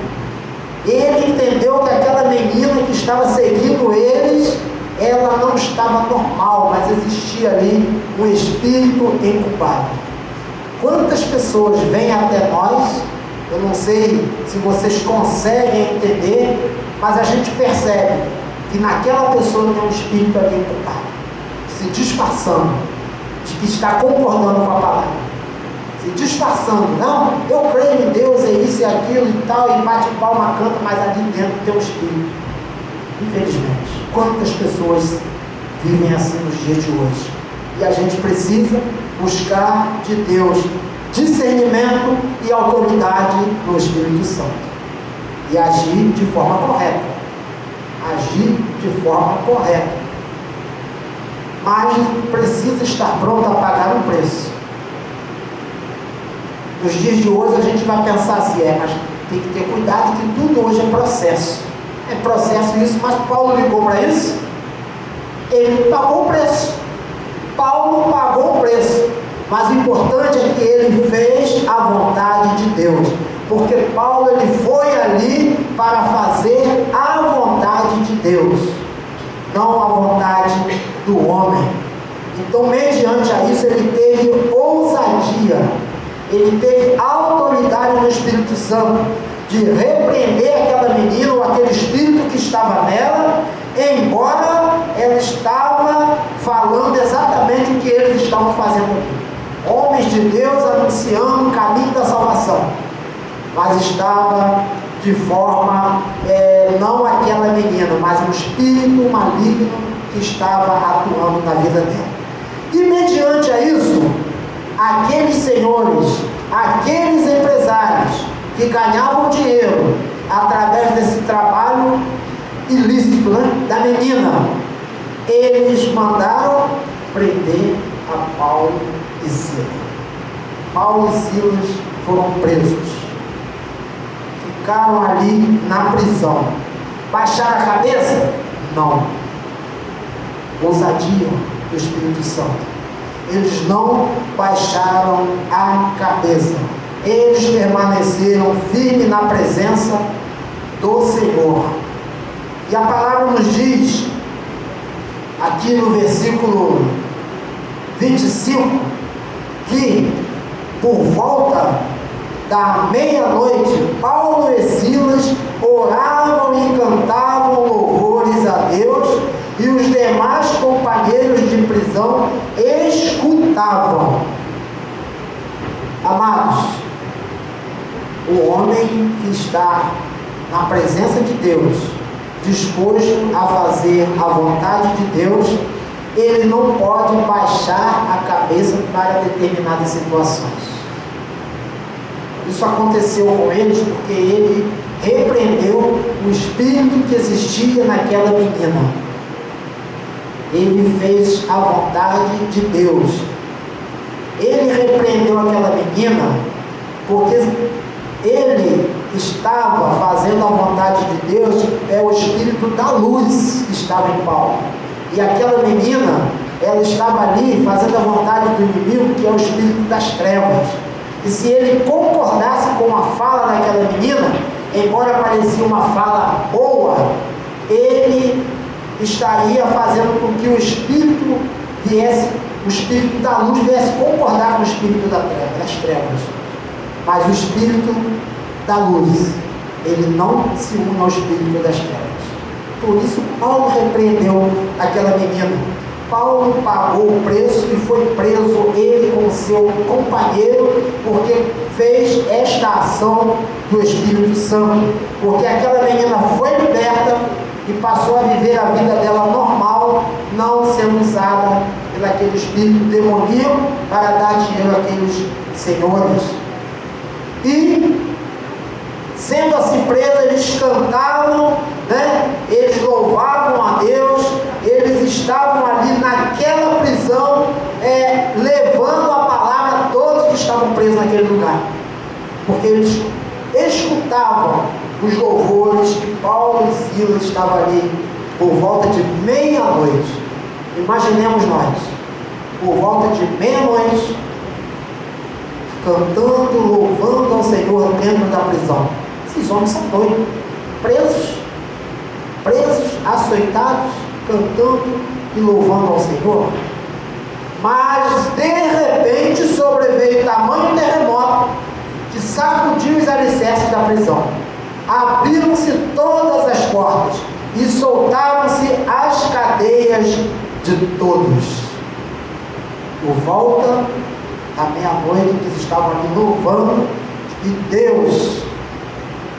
Ele entendeu que aquela menina que estava seguindo eles, ela não estava normal, mas existia ali um espírito incubado. Quantas pessoas vêm até nós, eu não sei se vocês conseguem entender, mas a gente percebe que naquela pessoa tem um espírito ali incubado, se disfarçando, de que está concordando com a palavra. Se disfarçando, não, eu creio em Deus, é isso e aquilo e tal, e bate palma, canta, mas ali dentro tem um espírito. Infelizmente, quantas pessoas vivem assim nos dias de hoje? E a gente precisa buscar de Deus discernimento e autoridade no Espírito Santo e agir de forma correta. Mas precisa estar pronto a pagar um preço. Nos dias de hoje a gente vai pensar assim, mas tem que ter cuidado que tudo hoje é processo. É processo isso, mas Paulo ligou para isso? Ele pagou o preço. Paulo pagou o preço. Mas o importante é que ele fez a vontade de Deus. Porque Paulo ele foi ali para fazer a vontade de Deus, não a vontade do homem. Então, mediante a isso, ele teve ousadia, ele teve autoridade no Espírito Santo de repreender aquela menina ou aquele espírito que estava nela, embora ela estava falando exatamente o que eles estavam fazendo aqui. Homens de Deus anunciando o caminho da salvação, mas estava de forma, não aquela menina, mas um espírito maligno que estava atuando na vida dela. E mediante a isso, aqueles senhores, aqueles empresários que ganhavam dinheiro através desse trabalho ilícito, né, da menina, eles mandaram prender a Paulo e Silas. Paulo e Silas foram presos, ficaram ali na prisão. Baixaram a cabeça? Não. Ousadia do Espírito Santo. Eles não baixaram a cabeça. Eles permaneceram firmes na presença do Senhor. E a palavra nos diz, aqui no versículo 25, que por volta da meia-noite, Paulo e Silas oravam e cantavam louvores a Deus, e os demais companheiros de prisão escutavam. Amados, o homem que está na presença de Deus, disposto a fazer a vontade de Deus, ele não pode baixar a cabeça para determinadas situações. Isso aconteceu com eles porque ele repreendeu o espírito que existia naquela menina. Ele fez a vontade de Deus. Ele repreendeu aquela menina porque ele estava fazendo a vontade de Deus, o espírito da luz que estava em Paulo. E aquela menina, ela estava ali fazendo a vontade do inimigo, que é o espírito das trevas. E se ele concordasse com a fala daquela menina, embora parecia uma fala boa, ele estaria fazendo com que o espírito da luz viesse concordar com o espírito das trevas. Mas o espírito da luz, ele não se une ao espírito das trevas. Por isso Paulo repreendeu aquela menina. Paulo pagou o preço e foi preso, ele com seu companheiro, porque fez esta ação do Espírito Santo. Porque aquela menina foi liberta e passou a viver a vida dela normal, não sendo usada pelaquele espírito demoníaco para dar dinheiro àqueles senhores. E, sendo assim preso, eles cantavam, eles louvavam a Deus, eles estavam ali naquela prisão, levando a palavra a todos que estavam presos naquele lugar, porque eles escutavam os louvores que Paulo e Silas estavam ali por volta de meia-noite. Imaginemos nós, por volta de meia-noite, cantando, louvando ao Senhor dentro da prisão. Esses homens são doidos, presos, açoitados, cantando e louvando ao Senhor. Mas de repente sobreveio tamanho terremoto que sacudiu os alicerces da prisão. Abriram-se todas as portas e soltaram-se as cadeias de todos. Por volta da meia-noite, eles estavam ali louvando, e Deus,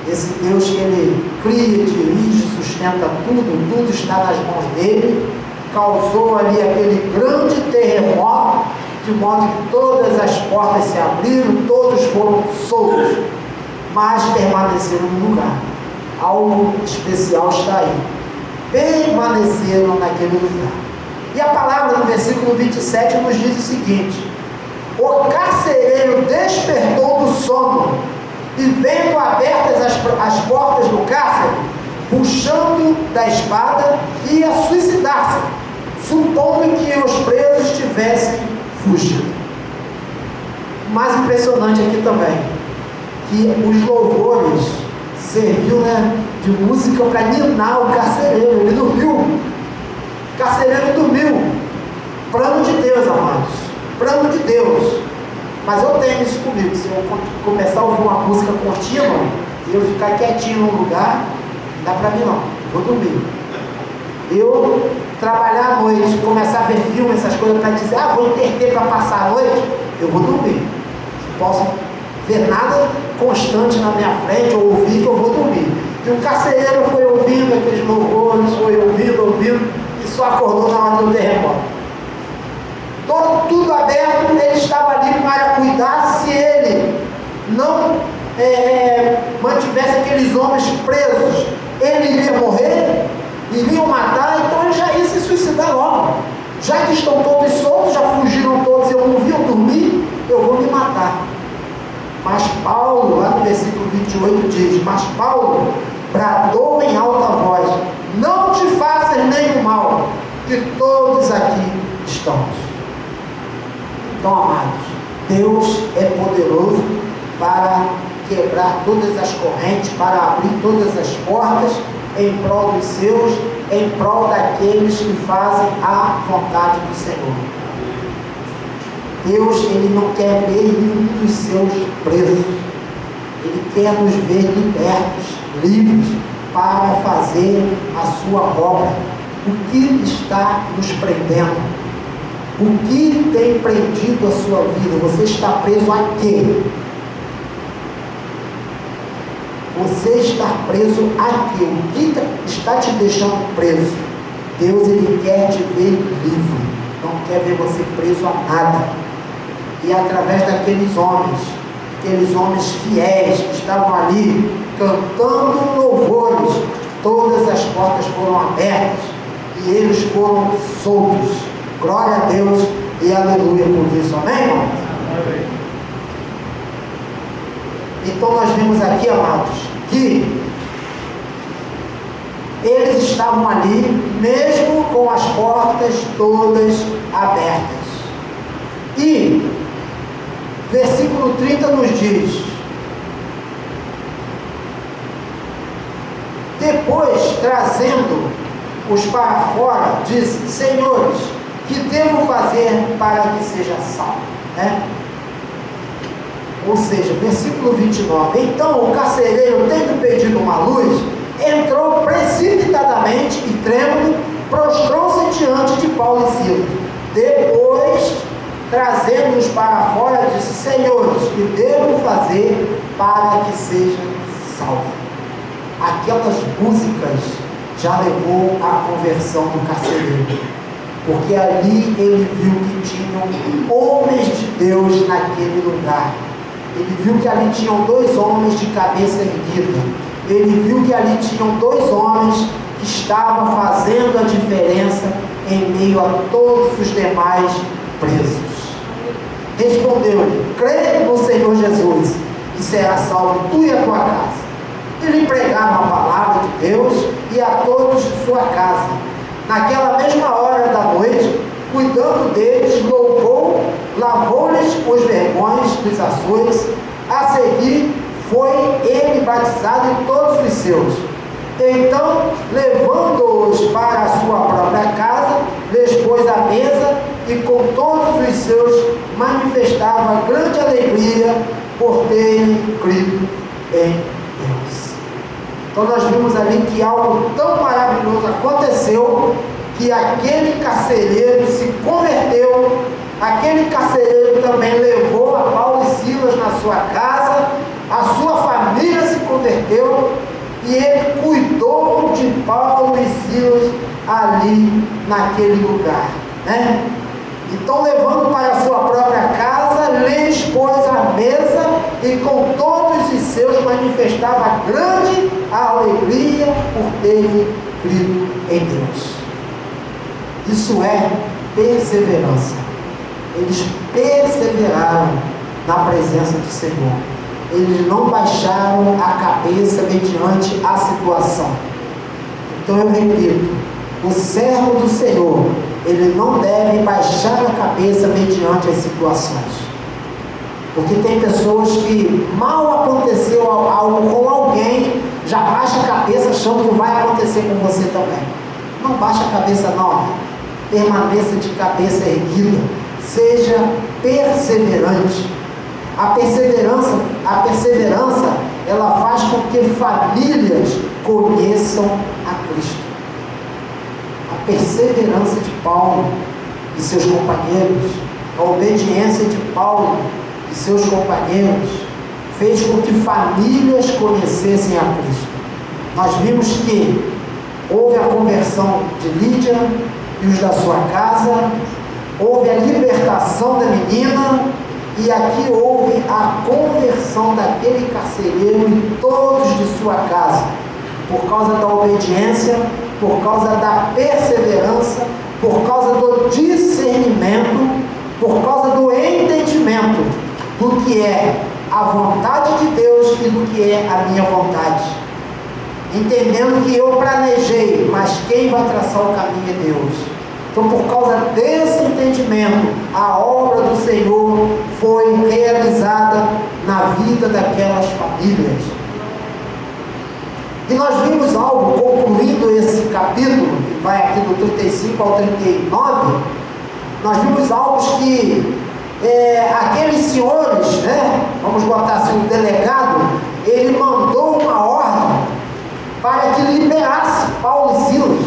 esse Deus que Ele cria, dirige, sustenta tudo está nas mãos dele, causou ali aquele grande terremoto, de modo que todas as portas se abriram, todos foram soltos, mas permaneceram no lugar. Algo especial está aí. Permaneceram naquele lugar. E a palavra no versículo 27 nos diz o seguinte: o carcereiro despertou do sono e, vendo abertas as portas do cárcere, puxando da espada, ia suicidar-se, supondo que os presos tivessem fugido. O mais impressionante aqui também, que os louvores serviu de música para ninar o carcereiro. Ele dormiu. O carcereiro dormiu. Plano de Deus, amados. Plano de Deus. Mas eu tenho isso comigo. Se eu começar a ouvir uma música contínua e eu ficar quietinho num lugar, não dá para mim não. Vou dormir. Eu trabalhar à noite, começar a ver filme, essas coisas, para dizer, vou interter para passar a noite, eu vou dormir. Não posso ver nada constante na minha frente, ou ouvir, que eu vou dormir. E o carcereiro foi ouvindo aqueles louvores, foi ouvindo, e só acordou na hora do terremoto. Tudo aberto, ele estava ali para cuidar. Se ele não mantivesse aqueles homens presos, ele iria morrer, iriam matar, então ele já ia se suicidar logo. Já que estão todos soltos, já fugiram todos, eu não vi, eu dormi, eu vou me matar. Mas Paulo, lá no versículo 28 diz, mas Paulo bradou em alta voz, não te faças nenhum mal, que todos aqui estamos. Então, amados, Deus é poderoso para quebrar todas as correntes, para abrir todas as portas em prol dos seus, em prol daqueles que fazem a vontade do Senhor. Deus, Ele não quer ver nenhum dos seus presos. Ele quer nos ver libertos, livres, para fazer a sua obra. O que está nos prendendo? O que tem prendido a sua vida? Você está preso a quê? você está preso aqui. O que está te deixando preso? Deus, Ele quer te ver livre, não quer ver você preso a nada. E através daqueles homens fiéis que estavam ali, cantando louvores, todas as portas foram abertas e eles foram soltos. Glória a Deus e aleluia por isso. Amém, irmão? Amém. Então nós vimos aqui, amados, que eles estavam ali, mesmo com as portas todas abertas. E versículo 30 nos diz: depois, trazendo-os para fora, disse: senhores, que devo fazer para que seja salvo? Ou seja, versículo 29, então o carcereiro, tendo pedido uma luz, entrou precipitadamente e trêmulo, prostrou-se diante de Paulo e Silas. Depois, trazendo-os para fora, disse: senhores, que devo fazer para que seja salvo? Aquelas músicas já levou à conversão do carcereiro, porque ali ele viu que tinham homens de Deus naquele lugar. Ele viu que ali tinham 2 homens de cabeça erguida. Ele viu que ali tinham 2 homens que estavam fazendo a diferença em meio a todos os demais presos. Respondeu-lhe: crê no Senhor Jesus e serás salvo tu e a tua casa. E lhe pregaram a palavra de Deus e a todos de sua casa. Naquela mesma hora da noite, cuidando deles, louvou, lavou-lhes os vergões dos açoites. A seguir foi ele batizado e todos os seus. Então, levando-os para a sua própria casa, lhes pôs a mesa e com todos os seus manifestava grande alegria por terem crido em Deus. Então nós vimos ali que algo tão maravilhoso aconteceu, que aquele carcereiro se converteu. Aquele carcereiro também levou a Paulo e Silas na sua casa, a sua família se converteu e ele cuidou de Paulo e Silas ali naquele lugar, Então, levando para a sua própria casa, lhes pôs a mesa e com todos os seus manifestava grande alegria por terem crido em Deus. Isso é perseverança. Eles perseveraram na presença do Senhor. Eles não baixaram a cabeça mediante a situação. Então eu repito, o servo do Senhor, ele não deve baixar a cabeça mediante as situações. Porque tem pessoas que mal aconteceu algo com alguém, já baixa a cabeça achando que vai acontecer com você também. Não baixa a cabeça não. Permaneça de cabeça erguida. Seja perseverante. A perseverança, ela faz com que famílias conheçam a Cristo. A perseverança de Paulo e seus companheiros, a obediência de Paulo e seus companheiros, fez com que famílias conhecessem a Cristo. Nós vimos que houve a conversão de Lídia e os da sua casa, houve a libertação da menina, e aqui houve a conversão daquele carcereiro e todos de sua casa, por causa da obediência, por causa da perseverança, por causa do discernimento, por causa do entendimento do que é a vontade de Deus e do que é a minha vontade. Entendendo que eu planejei, mas quem vai traçar o caminho é Deus. Então, por causa desse entendimento, a obra do Senhor foi realizada na vida daquelas famílias. E nós vimos algo, concluindo esse capítulo, que vai aqui do 35 ao 39, nós vimos algo que aqueles senhores, vamos botar assim, o delegado, ele mandou uma ordem para que liberasse Paulo e Silas,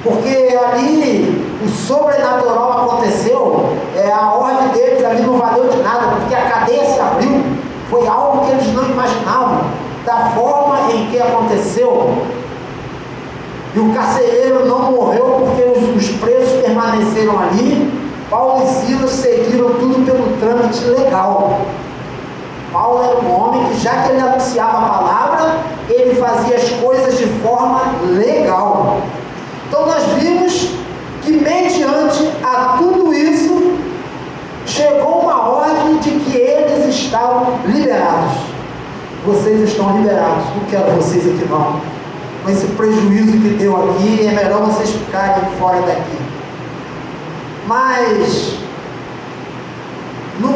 porque ali o sobrenatural aconteceu, a ordem deles ali não valeu de nada, porque a cadeia se abriu, foi algo que eles não imaginavam. da forma em que aconteceu. E o carcereiro não morreu porque os presos permaneceram ali. Paulo e Silas seguiram tudo pelo trâmite legal. Paulo era um homem que, já que ele anunciava a palavra, ele fazia as coisas de forma legal. Então nós vimos que, mediante a tudo isso, chegou uma ordem de que eles estavam liberados. Vocês estão liberados. Não quero vocês aqui não. Com esse prejuízo que deu aqui, é melhor vocês ficarem fora daqui. Mas no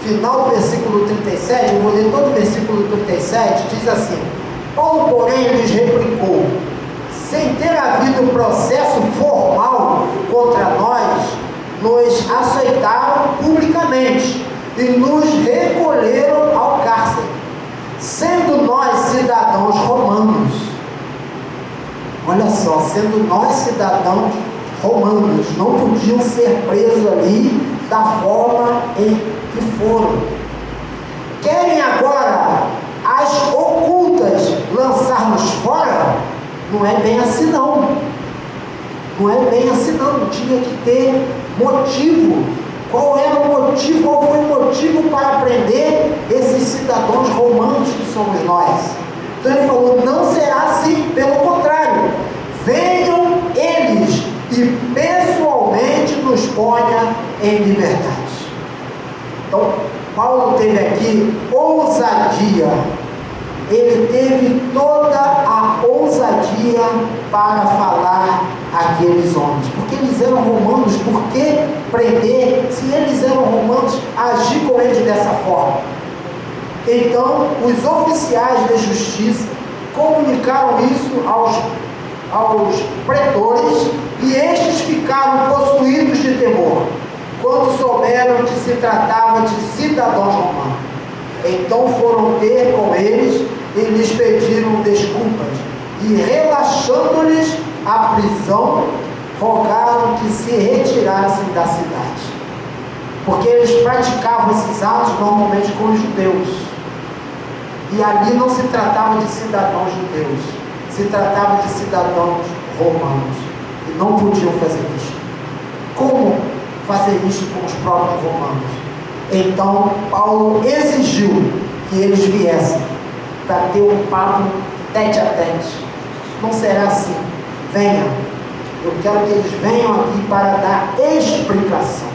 final do versículo 37, eu vou ler todo o versículo 37, diz assim: Paulo, porém, lhes replicou: sem ter havido processo formal contra nós, nos açoitaram publicamente e nos recolheram ao cárcere, sendo nós cidadãos romanos. Olha só, sendo nós cidadãos romanos, não podiam ser presos ali da forma em que foram. Querem agora as ocultas lançar-nos fora? Não é bem assim não. Não é bem assim não. Tinha que ter motivo. Qual era o motivo? Qual foi o motivo para prender esses cidadãos romanos que somos nós? Então ele falou: não será assim, pelo contrário, venham eles e pessoalmente nos ponha em liberdade. Então Paulo teve aqui ousadia. Ele teve toda a ousadia para falar àqueles homens, porque eles eram romanos. Por que prender, se eles eram romanos, agir com eles dessa forma? Então os oficiais de justiça comunicaram isso aos pretores, e estes ficaram possuídos de temor quando souberam que se tratava de cidadãos romanos. Então foram ter com eles e lhes pediram desculpas, e relaxando-lhes a prisão, rogaram que se retirassem da cidade, porque eles praticavam esses atos normalmente com os judeus, e ali não se tratava de cidadãos judeus, se tratava de cidadãos romanos, e não podiam fazer isso. Como fazer isso com os próprios romanos? Então Paulo exigiu que eles viessem para ter um papo tete a tete. Não será assim. Venham. Eu quero que eles venham aqui para dar explicação.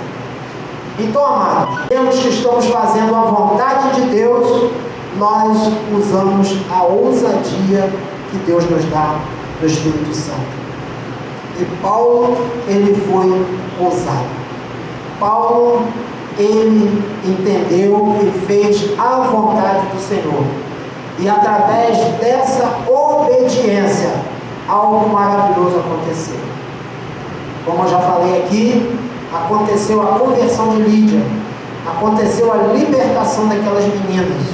Então, amados, temos que estamos fazendo a vontade de Deus, nós usamos a ousadia que Deus nos dá do Espírito Santo. E Paulo, ele foi ousado. Paulo, ele entendeu e fez a vontade do Senhor. E através dessa obediência, algo maravilhoso aconteceu. Como eu já falei aqui, aconteceu a conversão de Lídia, aconteceu a libertação daquelas meninas,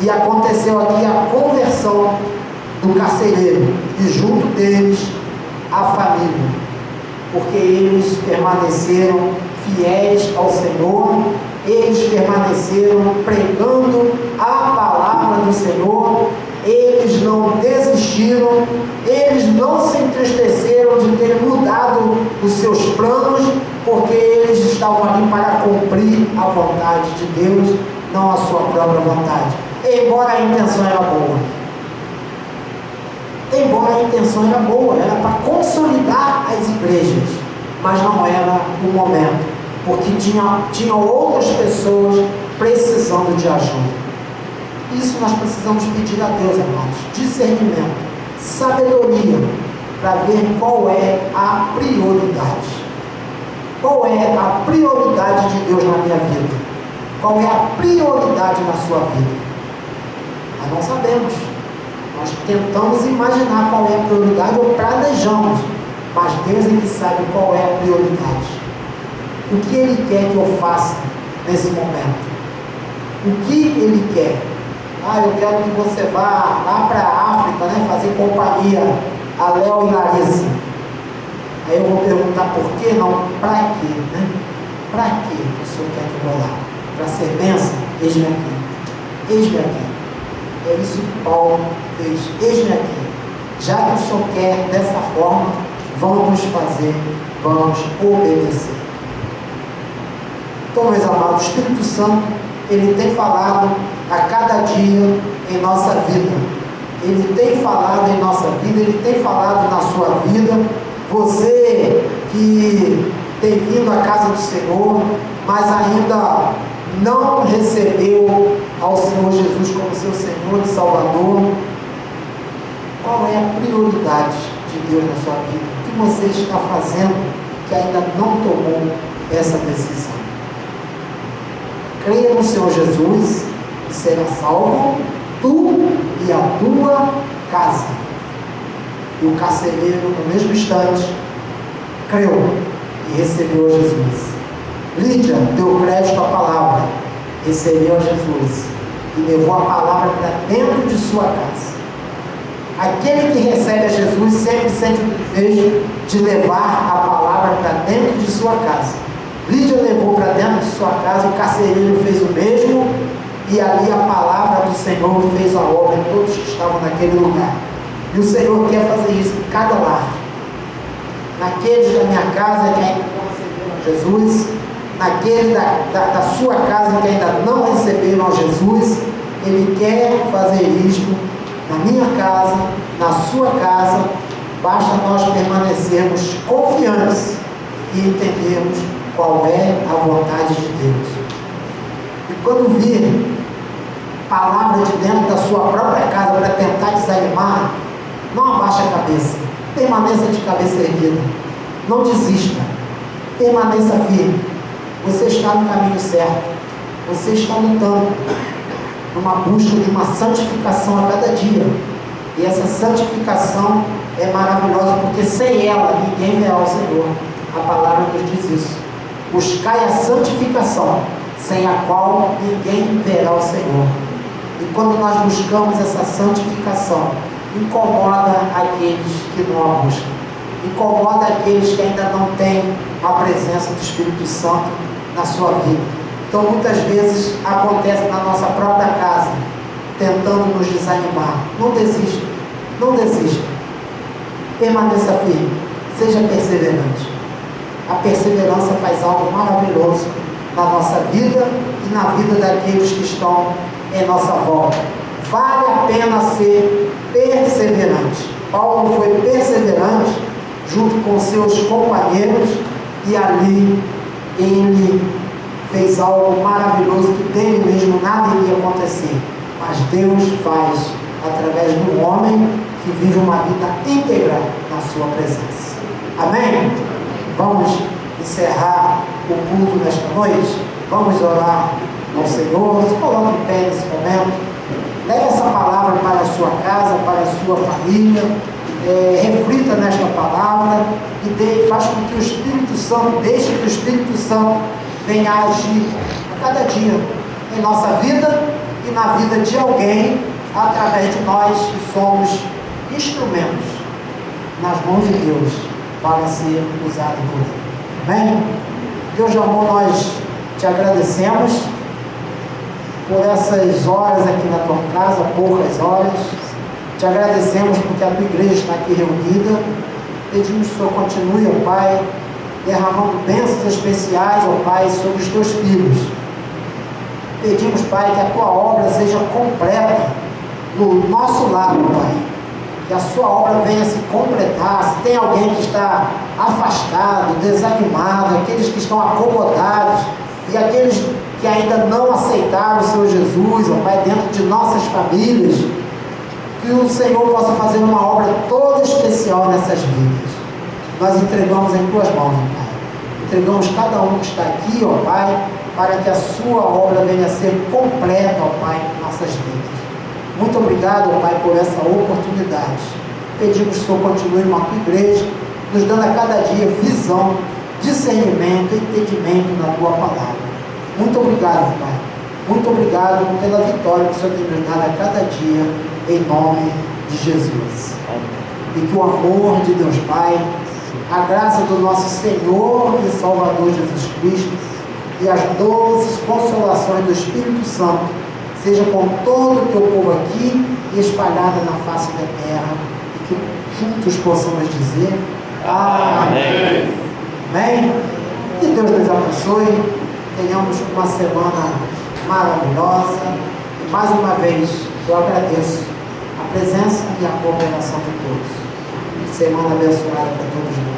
e aconteceu aqui a conversão do carcereiro, e junto deles a família, porque eles permaneceram fiéis ao Senhor, eles permaneceram pregando a palavra do Senhor, eles não desistiram, eles não se entristeceram de ter mudado os seus planos, porque eles estavam ali para cumprir a vontade de Deus, não a sua própria vontade, embora a intenção era boa. Era para consolidar as igrejas, mas não era o momento, porque tinham outras pessoas precisando de ajuda. Isso nós precisamos pedir a Deus, irmãos: discernimento, sabedoria, para ver qual é a prioridade. Qual é a prioridade de Deus na minha vida? Qual é a prioridade na sua vida? Nós não sabemos. Nós tentamos imaginar qual é a prioridade ou planejamos, mas Deus é que sabe qual é a prioridade. O que Ele quer que eu faça nesse momento? O que Ele quer? Eu quero que você vá lá para a África, né, fazer companhia a Léo e Larissa. Aí eu vou perguntar por que não? Para quê? Né? Para que o Senhor quer que eu vá lá? para ser bênção, eis-me aqui. Eis-me aqui. É isso que Paulo fez. Eis-me aqui. Já que o Senhor quer dessa forma, vamos fazer, vamos obedecer. Então, meus amados, o Espírito Santo, ele tem falado a cada dia em nossa vida. Ele tem falado em nossa vida, ele tem falado na sua vida. Você que tem vindo à casa do Senhor, mas ainda não recebeu ao Senhor Jesus como seu Senhor e Salvador, qual é a prioridade de Deus na sua vida? O que você está fazendo que ainda não tomou essa decisão? Creia no Senhor Jesus e será salvo, tu e a tua casa. E o carcereiro, no mesmo instante, creu e recebeu Jesus. Lídia deu crédito à palavra, recebeu a Jesus e levou a palavra para dentro de sua casa. Aquele que recebe a Jesus sempre sente o desejo de levar a palavra para dentro de sua casa. Lídia levou para dentro de sua casa, o carcereiro fez o mesmo, e ali a palavra do Senhor fez a obra em todos que estavam naquele lugar. E o Senhor quer fazer isso em cada lar. Naqueles da minha casa que ainda não receberam a Jesus, naquele da sua casa que ainda não receberam a Jesus, Ele quer fazer isto na minha casa, na sua casa. Basta nós permanecermos confiantes e entendermos qual é a vontade de Deus. E quando vir palavra de dentro da sua própria casa para tentar desanimar, não abaixe a cabeça, permaneça de cabeça erguida, não desista, permaneça firme. Você está no caminho certo, você está lutando numa busca de uma santificação a cada dia, e essa santificação é maravilhosa, porque sem ela ninguém verá o Senhor. A palavra nos diz isso: buscai a santificação, sem a qual ninguém verá o Senhor. E quando nós buscamos essa santificação, incomoda aqueles que não a buscam, incomoda aqueles que ainda não têm a presença do Espírito Santo na sua vida. Então muitas vezes acontece na nossa própria casa, tentando nos desanimar. Não desista, não desista, permaneça firme, seja perseverante. A perseverança faz algo maravilhoso na nossa vida e na vida daqueles que estão em nossa volta. Vale a pena ser perseverante. Paulo foi perseverante junto com seus companheiros, e ali ele fez algo maravilhoso que dele mesmo nada iria acontecer, mas Deus faz através do homem que vive uma vida íntegra na sua presença. Amém? Vamos encerrar o culto nesta noite. Vamos orar ao Senhor. Se coloque em pé nesse momento. Leve essa palavra para a sua casa, para a sua família. Reflita nesta palavra e faz com que o Espírito Santo, deixe que o Espírito Santo venha agir a cada dia em nossa vida e na vida de alguém, através de nós que somos instrumentos nas mãos de Deus para ser usado por Ele. Amém? Deus de amor, nós te agradecemos por essas horas aqui na tua casa, poucas horas. Te agradecemos porque a tua igreja está aqui reunida. Pedimos que o Senhor continue, ó Pai, derramando bênçãos especiais, ó Pai, sobre os teus filhos. Pedimos, Pai, que a tua obra seja completa no nosso lado, Pai. Que a sua obra venha se completar. Se tem alguém que está afastado, desanimado, aqueles que estão acomodados e aqueles que ainda não aceitaram o Senhor Jesus, ó Pai, dentro de nossas famílias, que o Senhor possa fazer uma obra toda especial nessas vidas. Nós entregamos em tuas mãos, ó Pai. Entregamos cada um que está aqui, ó Pai, para que a sua obra venha a ser completa, ó Pai, em nossas vidas. Muito obrigado, ó Pai, por essa oportunidade. Pedimos que o Senhor continue na tua igreja, nos dando a cada dia visão, discernimento, entendimento na tua palavra. Muito obrigado, Pai. Muito obrigado pela vitória que o Senhor tem nos dado a cada dia, em nome de Jesus. E que o amor de Deus Pai, a graça do nosso Senhor e Salvador Jesus Cristo, e as doces consolações do Espírito Santo seja com todo o teu povo aqui e espalhada na face da terra, e que juntos possamos dizer amém. Amém? Que Deus nos abençoe, tenhamos uma semana maravilhosa, e mais uma vez eu agradeço a presença e a cooperação de todos. Semana abençoada para todos nós.